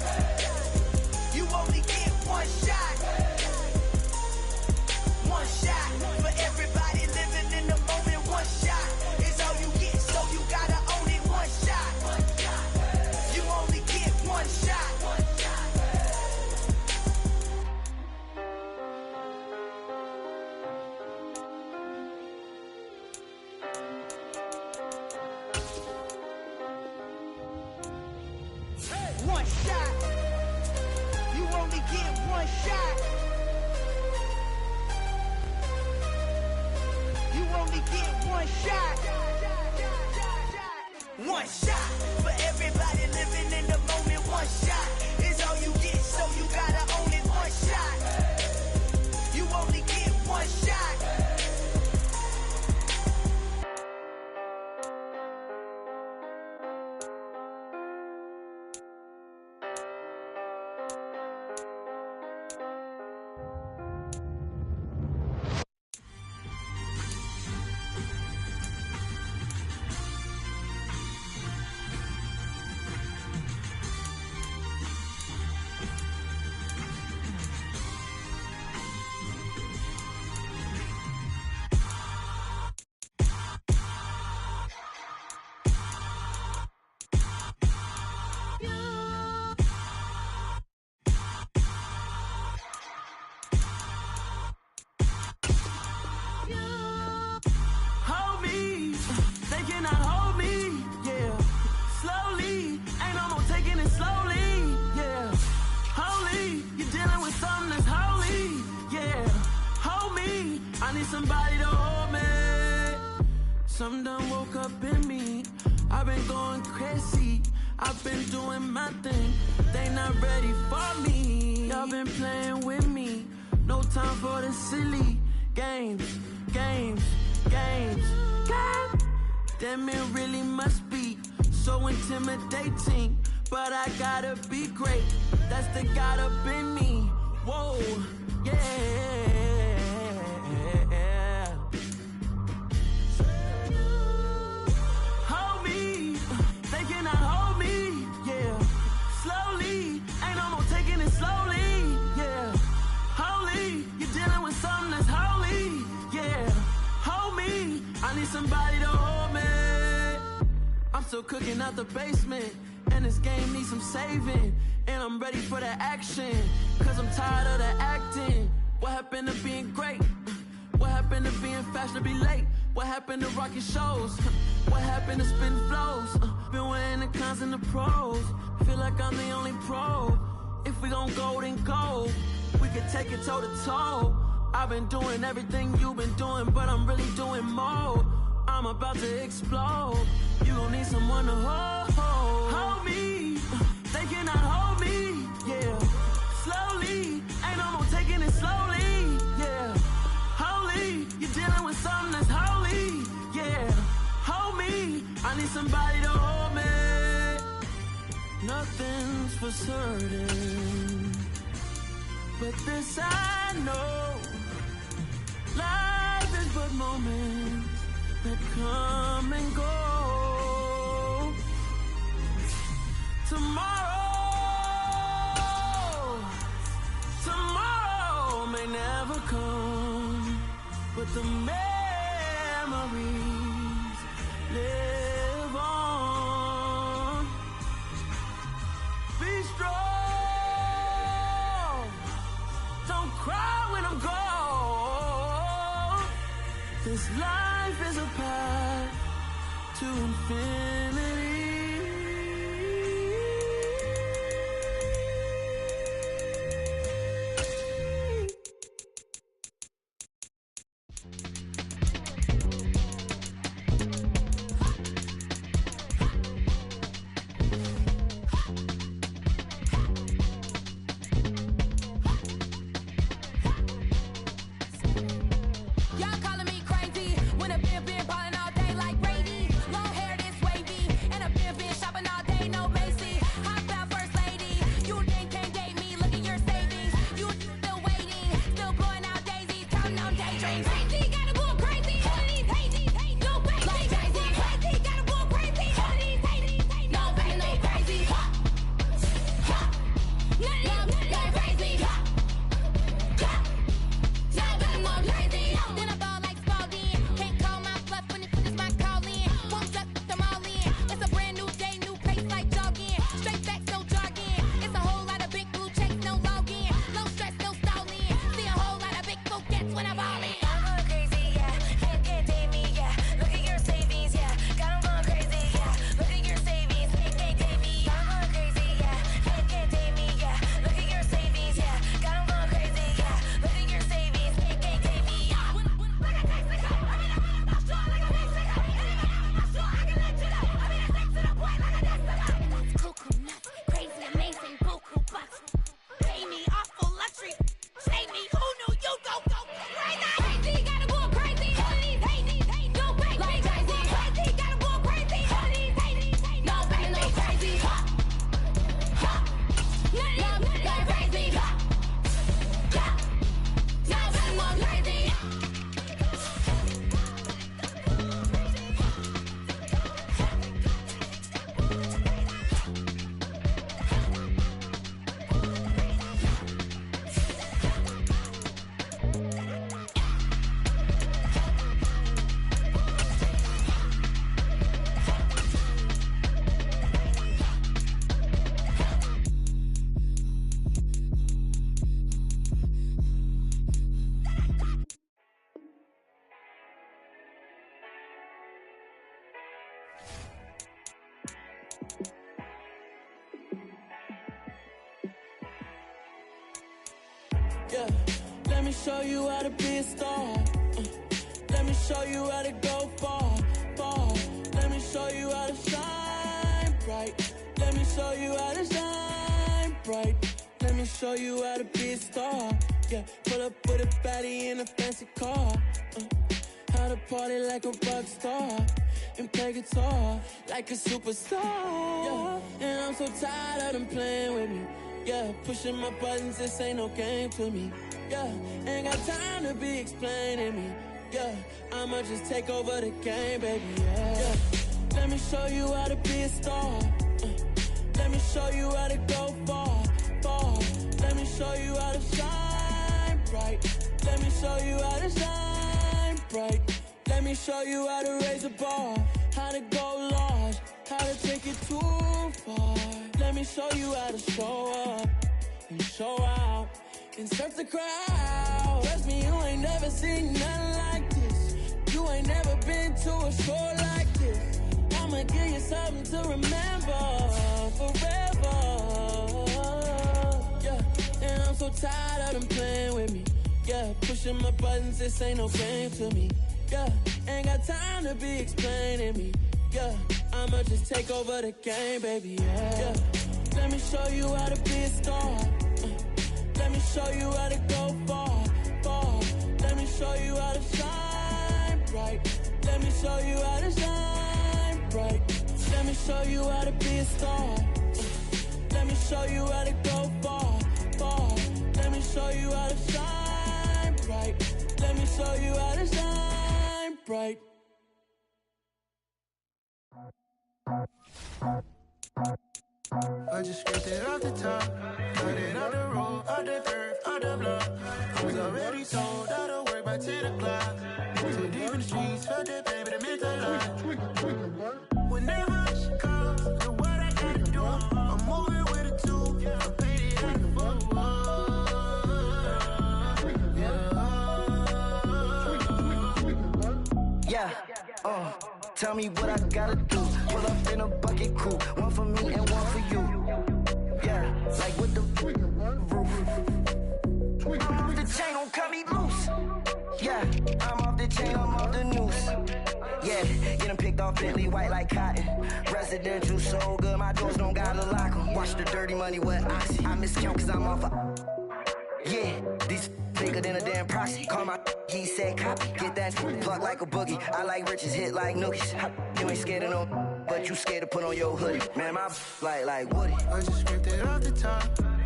You only get one shot. One shot for everybody living in the moment. One shot is all you get, so you gotta own it. One shot. You only get one shot. One shot. You only get one shot. You only get one shot. One shot for everybody living in the moment. One shot is all you get, so you gotta own it. One shot. You only get one shot. Hold me, they cannot hold me, yeah. Slowly, ain't no more taking it slowly, yeah. Holy, you're dealing with something that's holy, yeah. Hold me, I need somebody to hold me. Something done woke up in me, I've been going crazy. I've been doing my thing, they not ready for me. Y'all been playing with me, no time for the silly games, games, games, games. Damn, it really must be so intimidating, but I gotta be great, that's the God up in me. Whoa, yeah. Hold me, they cannot hold me, yeah. Slowly, ain't no more taking it slowly, yeah. Holy, you're dealing with something that's holy, yeah. Hold me, I need somebody to hold me. I'm still cooking out the basement, and this game needs some saving. And I'm ready for the action, cause I'm tired of the acting. What happened to being great? What happened to being fashionably late? What happened to rocking shows? What happened to spitting flows? Been weighing the cons and the pros. Feel like I'm the only pro. If we gon' go, then go. We could take it toe to toe. I've been doing everything you've been doing, but I'm really doing more. I'm about to explode. You gon' need someone to hold. Hold me, they cannot hold me, yeah. Slowly, ain't no more taking it slowly, yeah. Holy, you're dealing with something that's holy, yeah. Hold me, I need somebody to hold me. Nothing's for certain, but this I know, life is but moments that come and go. Tomorrow may never come, but the memories live on. Be strong, don't cry when I'm gone. This life is a path to infinity. Yeah, let me show you how to be a star. Let me show you how to go far, far. Let me show you how to shine bright. Let me show you how to shine bright. Let me show you how to be a star. Yeah, pull up with a baddie in a fancy car. How to party like a rock star and play guitar like a superstar. Yeah, and I'm so tired of them playing with me. Yeah, pushing my buttons, this ain't no game to me. Yeah, ain't got time to be explaining me. Yeah, I'ma just take over the game, baby. Yeah, let me show you how to be a star. Let me show you how to go far, far. Let me show you how to shine bright. Let me show you how to shine bright. Let me show you how to raise a bar, how to go large, how to take it too far. Let me show you how to show up and show out and surf the crowd. Trust me, you ain't never seen nothing like this. You ain't never been to a show like this. I'ma give you something to remember forever. Yeah, and I'm so tired of them playing with me. Yeah, pushing my buttons, this ain't no game to me. Yeah, ain't got time to be explaining me. Yeah, I'ma just take over the game, baby. Yeah, let me show you how to be a star. Let me show you how to go far, far. Let me show you how to shine bright. Let me show you how to shine bright. Let me show you how to be a star. Let me show you how to go far, far. Let me show you how to shine bright. Let me show you how to shine bright. I just scraped it off the top, got it on the road, on the curve, on the block. I was already told out of work by 10 o'clock. Too deep in the streets, felt that pain, but it meant a lot. Whenever she calls, do what I gotta do. I'm moving with a two, I'm painted like a fool. Yeah, tell me what I gotta do. Pull up in a bucket crew, one for me and one for you. Yeah, like with the roof. I'm off the chain, don't cut me loose. Yeah, I'm off the chain, I'm off the noose. Yeah, get them picked off Bentley, white like cotton. Residential so good, my doors don't gotta lock them. Watch the dirty money with oxy. I miscount cause I'm off a... Yeah, these bigger than a damn proxy. Call my he said copy. Get that plug like a boogie. I like riches, hit like nookies. You ain't scared of no, but you scared to put on your hoodie. Man, my like Woody. I just scraped it off the top,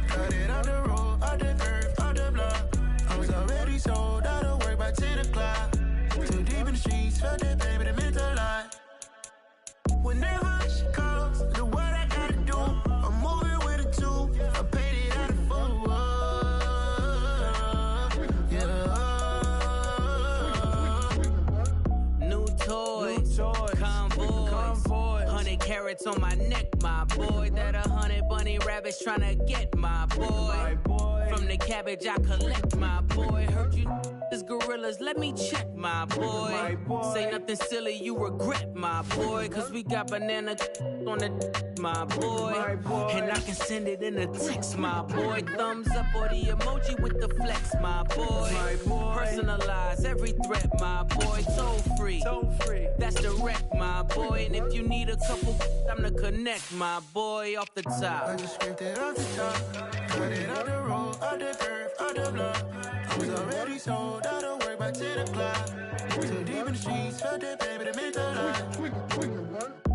got it on the road, on the curve, on the block. I was already sold out of work by 10 o'clock. Too deep in the streets, felt that pain, but it meant a lot. Whenever she calls, do what I gotta do. I'm moving with a two, I'm painted out of fool. Convoy, 100 carats on my neck, my boy. That 100 bunny rabbits tryna get my boy. From the cabbage I collect, my boy. Heard you is gorillas, let me check, my boy. Say nothing silly, you regret, my boy. Cause we got banana on the my boy. And I can send it in a text, my boy. Thumbs up or the emoji with the flex, my boy. Personalize every threat, my boy. Toll free, that's direct, my boy. And if you need a couple, I'm the connect, my boy. Off the top, I just scraped it off the top, got it on the road, on the curve, on the block. I was already sold out of work by 10 o'clock. Too deep in the streets, felt that pain, but it meant a lot.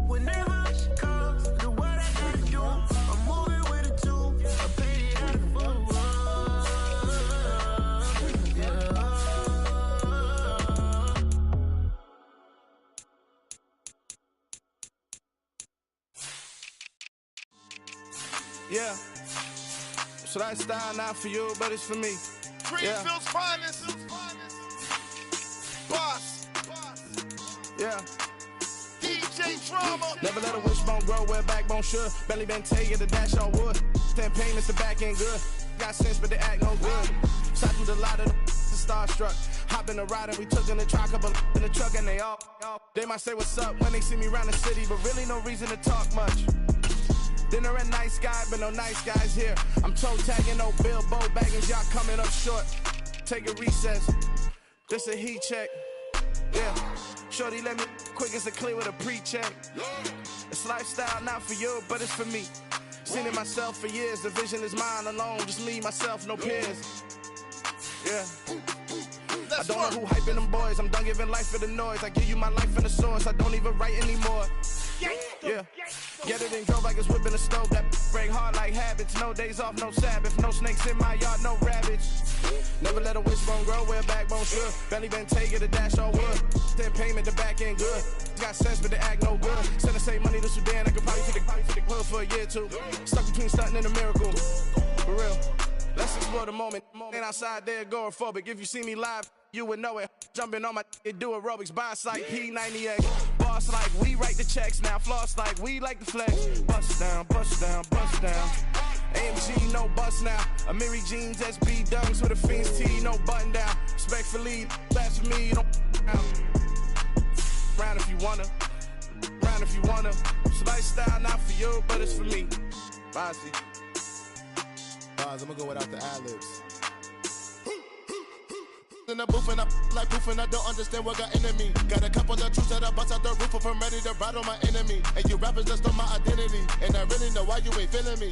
Whenever she calls, do what I gotta do. I'm moving with a two, I'm painted out of fool. Yeah, so that style not for you, but it's for me. Greenfield's finest. Boss. Yeah. DJ Drama. Never let a wishbone grow where backbone should. Belly been taking the dash on wood. Stand pain is the back end good. Got sense, but they act no good. Shot through the lot of the starstruck. Hop in the ride and we took in the truck, couple in the truck, and they all. They might say what's up when they see me around the city, but really no reason to talk much. Dinner and nice guy, but no nice guys here. I'm toe tagging, no Bilbo baggins, y'all coming up short. Take a recess. This a heat check. Yeah. Shorty let me quick as a clear with a pre-check. It's lifestyle, not for you, but it's for me. Seen it myself for years. The vision is mine alone. Just me, myself, no peers. Yeah. I don't know who hyping them boys. I'm done giving life for the noise. I give you my life in the source. I don't even write anymore. Yeah. Get it and drove like it's whipping a stove. That break hard like habits. No days off, no Sabbath. No snakes in my yard, no rabbits. Never let a wishbone grow where backbone should. Belly been taking a dash all wood. Then payment, the back end good. Got sense, but the act no good. Send the same money to Sudan. I could probably take the hood for a year or two. Stuck between stunting and a miracle. For real. Let's explore the moment. Ain't outside there agoraphobic. If you see me live, you would know it. Jumping on my do aerobics. Boss like P98. Boss like we write the checks now. Floss like we like the flex. Bust down, bust down, bust down. AMG, no bust now. Amiri jeans, SB dunks with a Fiends T, no button down. Respectfully, that's for me, you don't round if you wanna. Round if you wanna. It's lifestyle, not for you, but it's for me. Bossy. I'm gonna go without the ad-libs. In the booth and I like proof and I don't understand what got into me. Got a couple of truths that I bust out the roof if I'm ready to battle my enemy. And you rappers just stole my identity. And I really know why you ain't feeling me.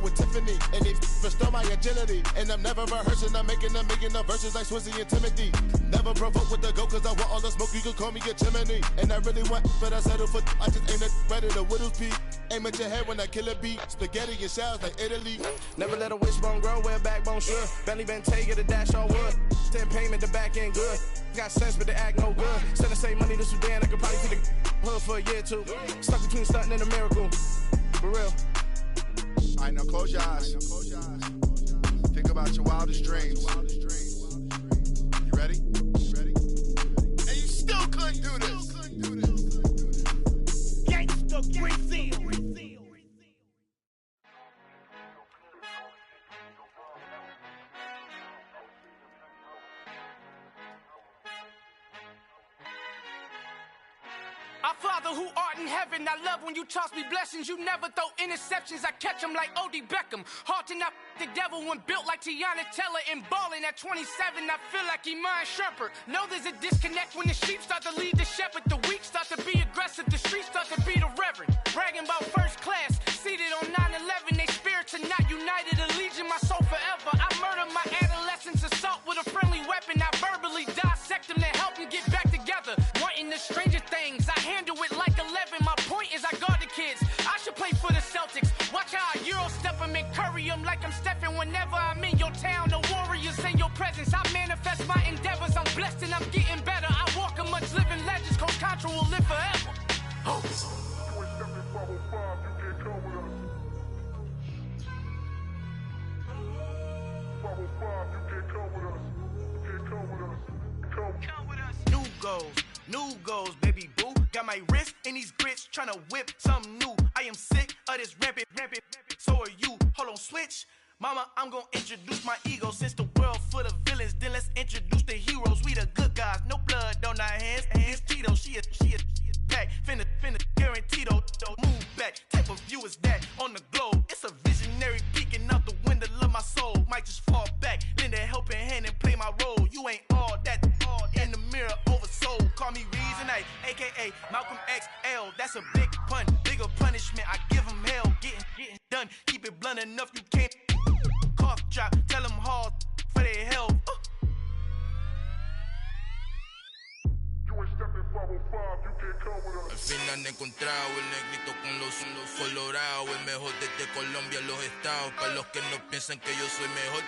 With Tiffany, and they restore my agility. And I'm never rehearsing, I'm making a million of verses like Swizzy and Timothy. Never provoke with the go, cause I want all the smoke, you can call me a chimney. And I really want, but I settle for, I just ain't ready to Whittles Peak. Aim at your head when I kill a beat. Spaghetti and shells like Italy. Never let a wishbone grow where backbone should. Belly been taking a dash all wood. Then payment, the back end good. Got sense, but the act no good. Send the same money to Sudan, I could probably take the hood for a year or two. Stuck between stunting and a miracle. For real. All right, now close your eyes. Think about your wildest dreams. You ready? And you still couldn't do this. Gangsta Brazil. Our Father who art in heaven, I love when you toss me blessings. You never throw interceptions, I catch them like O.D. Beckham. Hard to not the devil when built like Tiana Teller. And balling at 27, I feel like Iman Shumpert. Know there's a disconnect when the sheep start to lead the shepherd. The weak start to be aggressive, the streets start to be the reverend. Bragging about first class, seated on 9/11. They spirits are not united, a legion, my soul forever. I murder my adolescence, assault with a friendly weapon. I verbally dissect them to help them get back together. Wanting the stranger things, I handle it like 11. My point is I guard the kids. I should play for the Celtics. Watch how I Euro step them and curry them like I'm stepping. Whenever I'm in your town, the Warriors in your presence. I manifest my endeavors. I'm blessed and I'm getting better. I walk amongst living legends. Coach Contra will live forever. Oh. New goals, baby boo. Got my wrist in these grits, tryna whip something new. I am sick of this rampant. So are you. Hold on, switch. Mama, I'm gonna introduce my ego. Since the world full of villains, then let's introduce the heroes. We the good guys, no blood on our hands. It's Tito, she is back. Finna, guaranteed, move back. Type of view is that on the globe? It's a visionary peeking out the window of my soul. Might just fall back, lend a helping hand and play my role. You ain't all that in the mirror oversold. Call me Reason A, aka Malcolm XL. That's a big pun, bigger punishment. I give him hell, getting done. Keep it blunt enough, you can't cough drop. Tell them hard for their health. Al fin han encontrado el negrito con los colorados, el mejor desde Colombia, los estados. Para los que no piensan que yo soy mejor,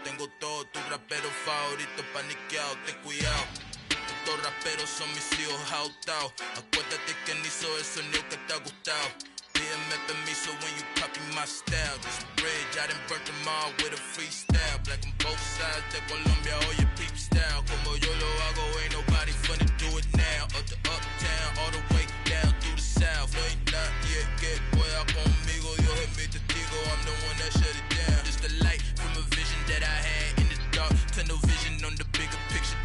tengo todo, tu rapero favorito paniqueado, ten cuidado. Estos raperos son mis hijos jautados. Acuérdate que ni hizo el sonido que te ha gustado. Pídeme permiso when you copy my style. This bridge, I done burnt them all with a freestyle. Black on both sides de Colombia, oye peep style. Como yo lo hago, ain't nobody finna do it now. Up to uptown, all the way down through the south. No hay nadie que pueda conmigo, Dios es mi testigo. I'm the one that shut it down. Just the light from a vision that I had in the dark. Tunnel vision on the bigger picture.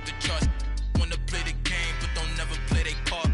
The charts wanna play the game, but don't never play their part.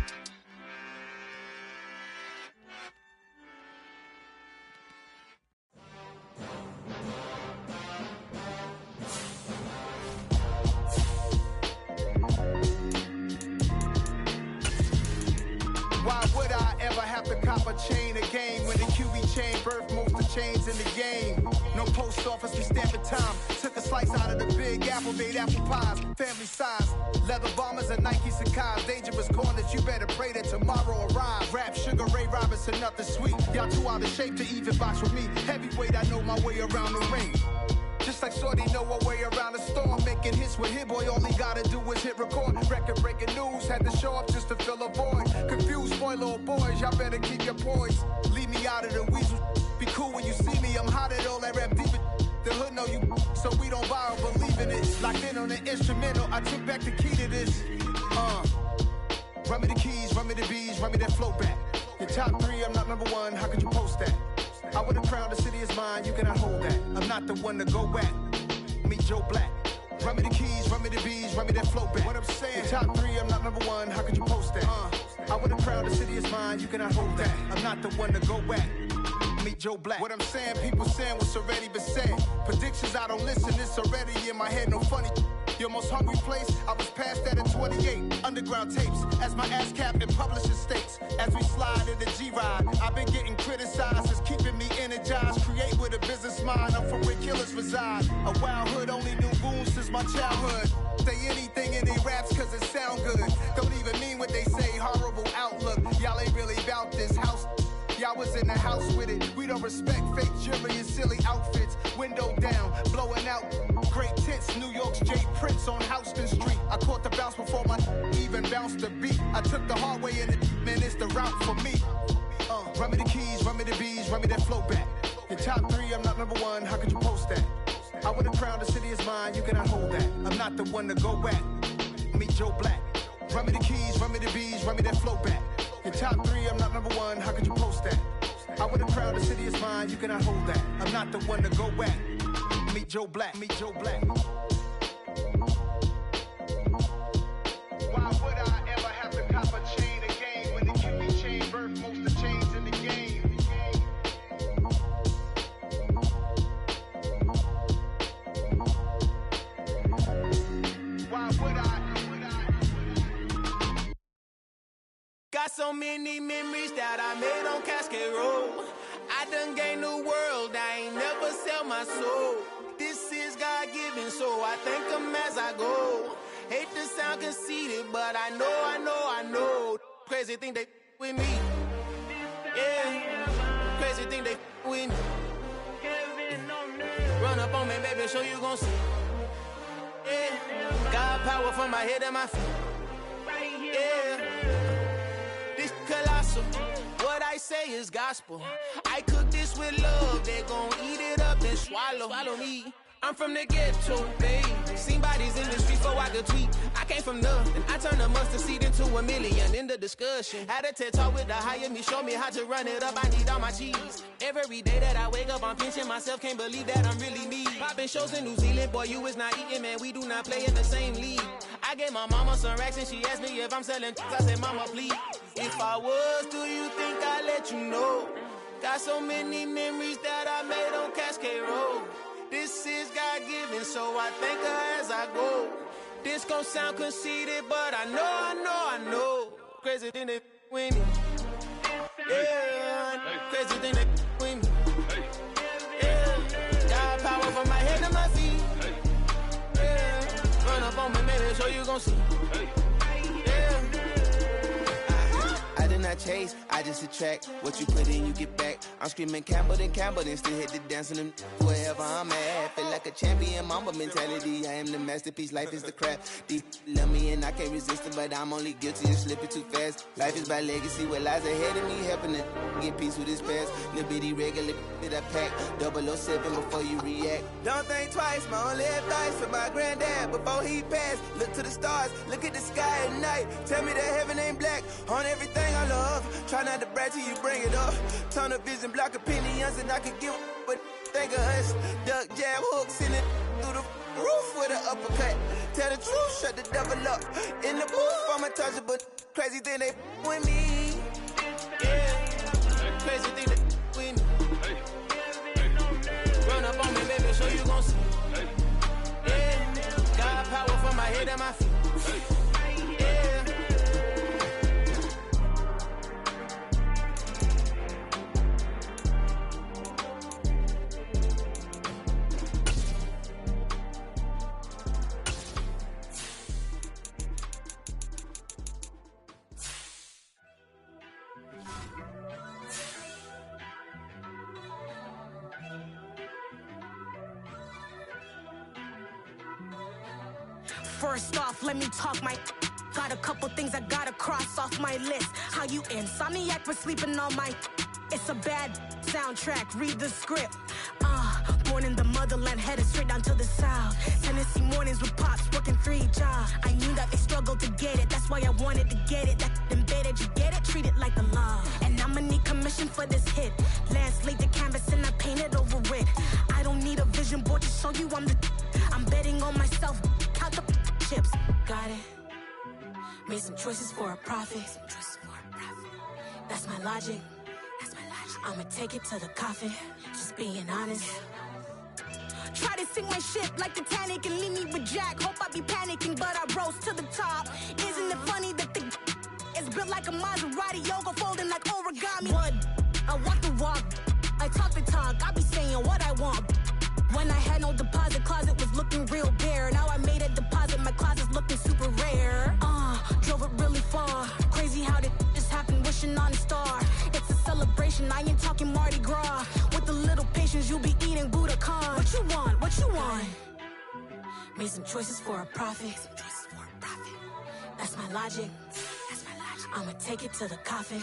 post office, we stamping time. Took a slice out of the big apple, made apple pies, family size. Leather bombers and Nike Sacai's. Dangerous corners, you better pray that tomorrow arrives. Rap, Sugar Ray Robinson, nothing sweet. Y'all too out of shape to even box with me. Heavyweight, I know my way around the ring. Just like Shorty know her way around the storm. Making hits with Hit Boy, all he gotta do is hit record. Record breaking news, had to show up just to fill a void. Confused boy, little boys, y'all better keep your poise. Leave me out of the weasel. Be cool when you see me, I'm hot at all that rap deep. The hood know you, so we don't borrow, believe in it. Locked in on the instrumental, I took back the key to this. Run me the keys, run me the bees, run me that flow back. Your top 3, I'm not number 1, how could you post that? I would've crowned the city is mine, you cannot hold that. I'm not the one to go back. Meet Joe Black. Run me the keys, run me the bees, run me that flow back. What I'm saying, your top 3, I'm not number 1, how could you post that? I would've crowned the city is mine, you cannot hold that. I'm not the one to go back. Meet Joe Black. What I'm saying, people saying what's already been said. Predictions, I don't listen, it's already in my head, no funny. Your most hungry place, I was past that at 28. Underground tapes, as my ass cap in publishing states. As we slide in the G-Ride, I've been getting criticized, it's keeping me energized. Create with a business mind, I'm from where killers reside. A wild hood, only knew goons since my childhood. Say anything in they raps cause it sound good. Don't even mean what they say, horrible outlook. Y'all ain't really about this house. Y'all was in the house with it. We don't respect fake jewelry and silly outfits. Window down, blowing out great tents. New York's J. Prince on Houston Street. I caught the bounce before my even bounced the beat. I took the hard way in it, man, it's the route for me. Run me the keys, run me the bees, run me that flow back. Your top 3, I'm not number 1, how could you post that? I would've crowned the city is mine, you cannot hold that. I'm not the one to go back. Meet Joe Black. Run me the keys, run me the bees, run me that flow back. Your top 3, I'm not number 1, how could you post that? I would've crowned the city is mine, you cannot hold that. I'm not the one to go back. Meet Joe Black, meet Joe Black. Why would I ever have to cop a chain again when the Cupid chain birthed most of chains in the game? Why would I? Got so many memories that I made on Cascade Road. I done gained the world, I ain't never sell my soul. This is God-given, so I thank him as I go. Hate to sound conceited, but I know. Crazy thing they with me. Yeah, crazy thing they with me. Run up on me, baby, show you gon' see. Yeah, God power from my head and my feet. Yeah. This colossal, what I say is gospel. I cook this with love, they gon' eat it up and swallow me. I'm from the ghetto, babe. Seen bodies in the streets before I could tweet. I came from nothing, I turned a mustard seed into a million. In the discussion, had a TED talk with the higher me, show me how to run it up. I need all my cheese. Every day that I wake up, I'm pinching myself, can't believe that I'm really me. Popping shows in New Zealand, boy, you is not eating, man. We do not play in the same league. I gave my mama some racks and she asked me if I'm selling. I said, mama, please. If I was, do you think I'd let you know? Got so many memories that I made on Cascade Road. This is God-given, so I thank her as I go. This gon' sound conceited, but I know. Crazy thing they with me. Yeah, crazy thing they with me. Yeah, got power from my head to my feet. Yeah, run up on me, maybe so you gon' see. Yeah. I did not chase, I just attract. What you put in, you get back. I'm screaming Campbell, then still hit the dance and wherever I'm at. Feel like a champion, mamba mentality. I am the masterpiece, life is the crap. Deep love me and I can't resist it, but I'm only guilty of slipping too fast. Life is by legacy, what lies ahead of me, helping to get peace with this past. Little bitty regular that I pack, 007 before you react. Don't think twice, my only advice for my granddad before he passed. Look to the stars, look at the sky at night. Tell me that heaven ain't black on everything I love. Try not to brag till you bring it up. Turn the vision, block opinions, and I could give but think of us. Duck, jab, hooks in it through the roof with an uppercut. Tell the truth, shut the devil up. In the booth, I'm untouchable. Crazy thing they with me. Yeah, crazy thing they with me. Run up on me, baby, so you gon' see. Yeah, got power from my head and my feet. Yeah. First off, let me talk my. Got a couple things I gotta cross off my list. How you insomniac for sleeping on my. It's a bad soundtrack, read the script. Born in the motherland, headed straight down to the south. Tennessee mornings with pops, working 3 jobs. I knew that they struggled to get it, that's why I wanted to get it. That embedded, you get it, treat it like the law. And I'ma need commission for this hit. Last laid the canvas and I painted over it. I don't need a vision board to show you I'm betting on myself, count the chips. Got it. Made some choices for a profit. That's my logic. I'ma take it to the coffin, just being honest. Try to sink my ship like Titanic and leave me with Jack. Hope I be panicking, but I rose to the top. Isn't it funny that the is built like a Maserati, yoga folding like origami? What? I walk the walk, I talk the talk, I be saying what I want. When I had no deposit, closet was looking real bare. Now I made a deposit, my closet's looking super rare. Drove it really far. Crazy how did this happen, wishing on a star. It's a celebration, I ain't talking Mardi Gras. With a little patience, you'll be eating Budokan. What you want? What you want? Made some choices for a profit. That's my logic. I'ma take it to the coffin,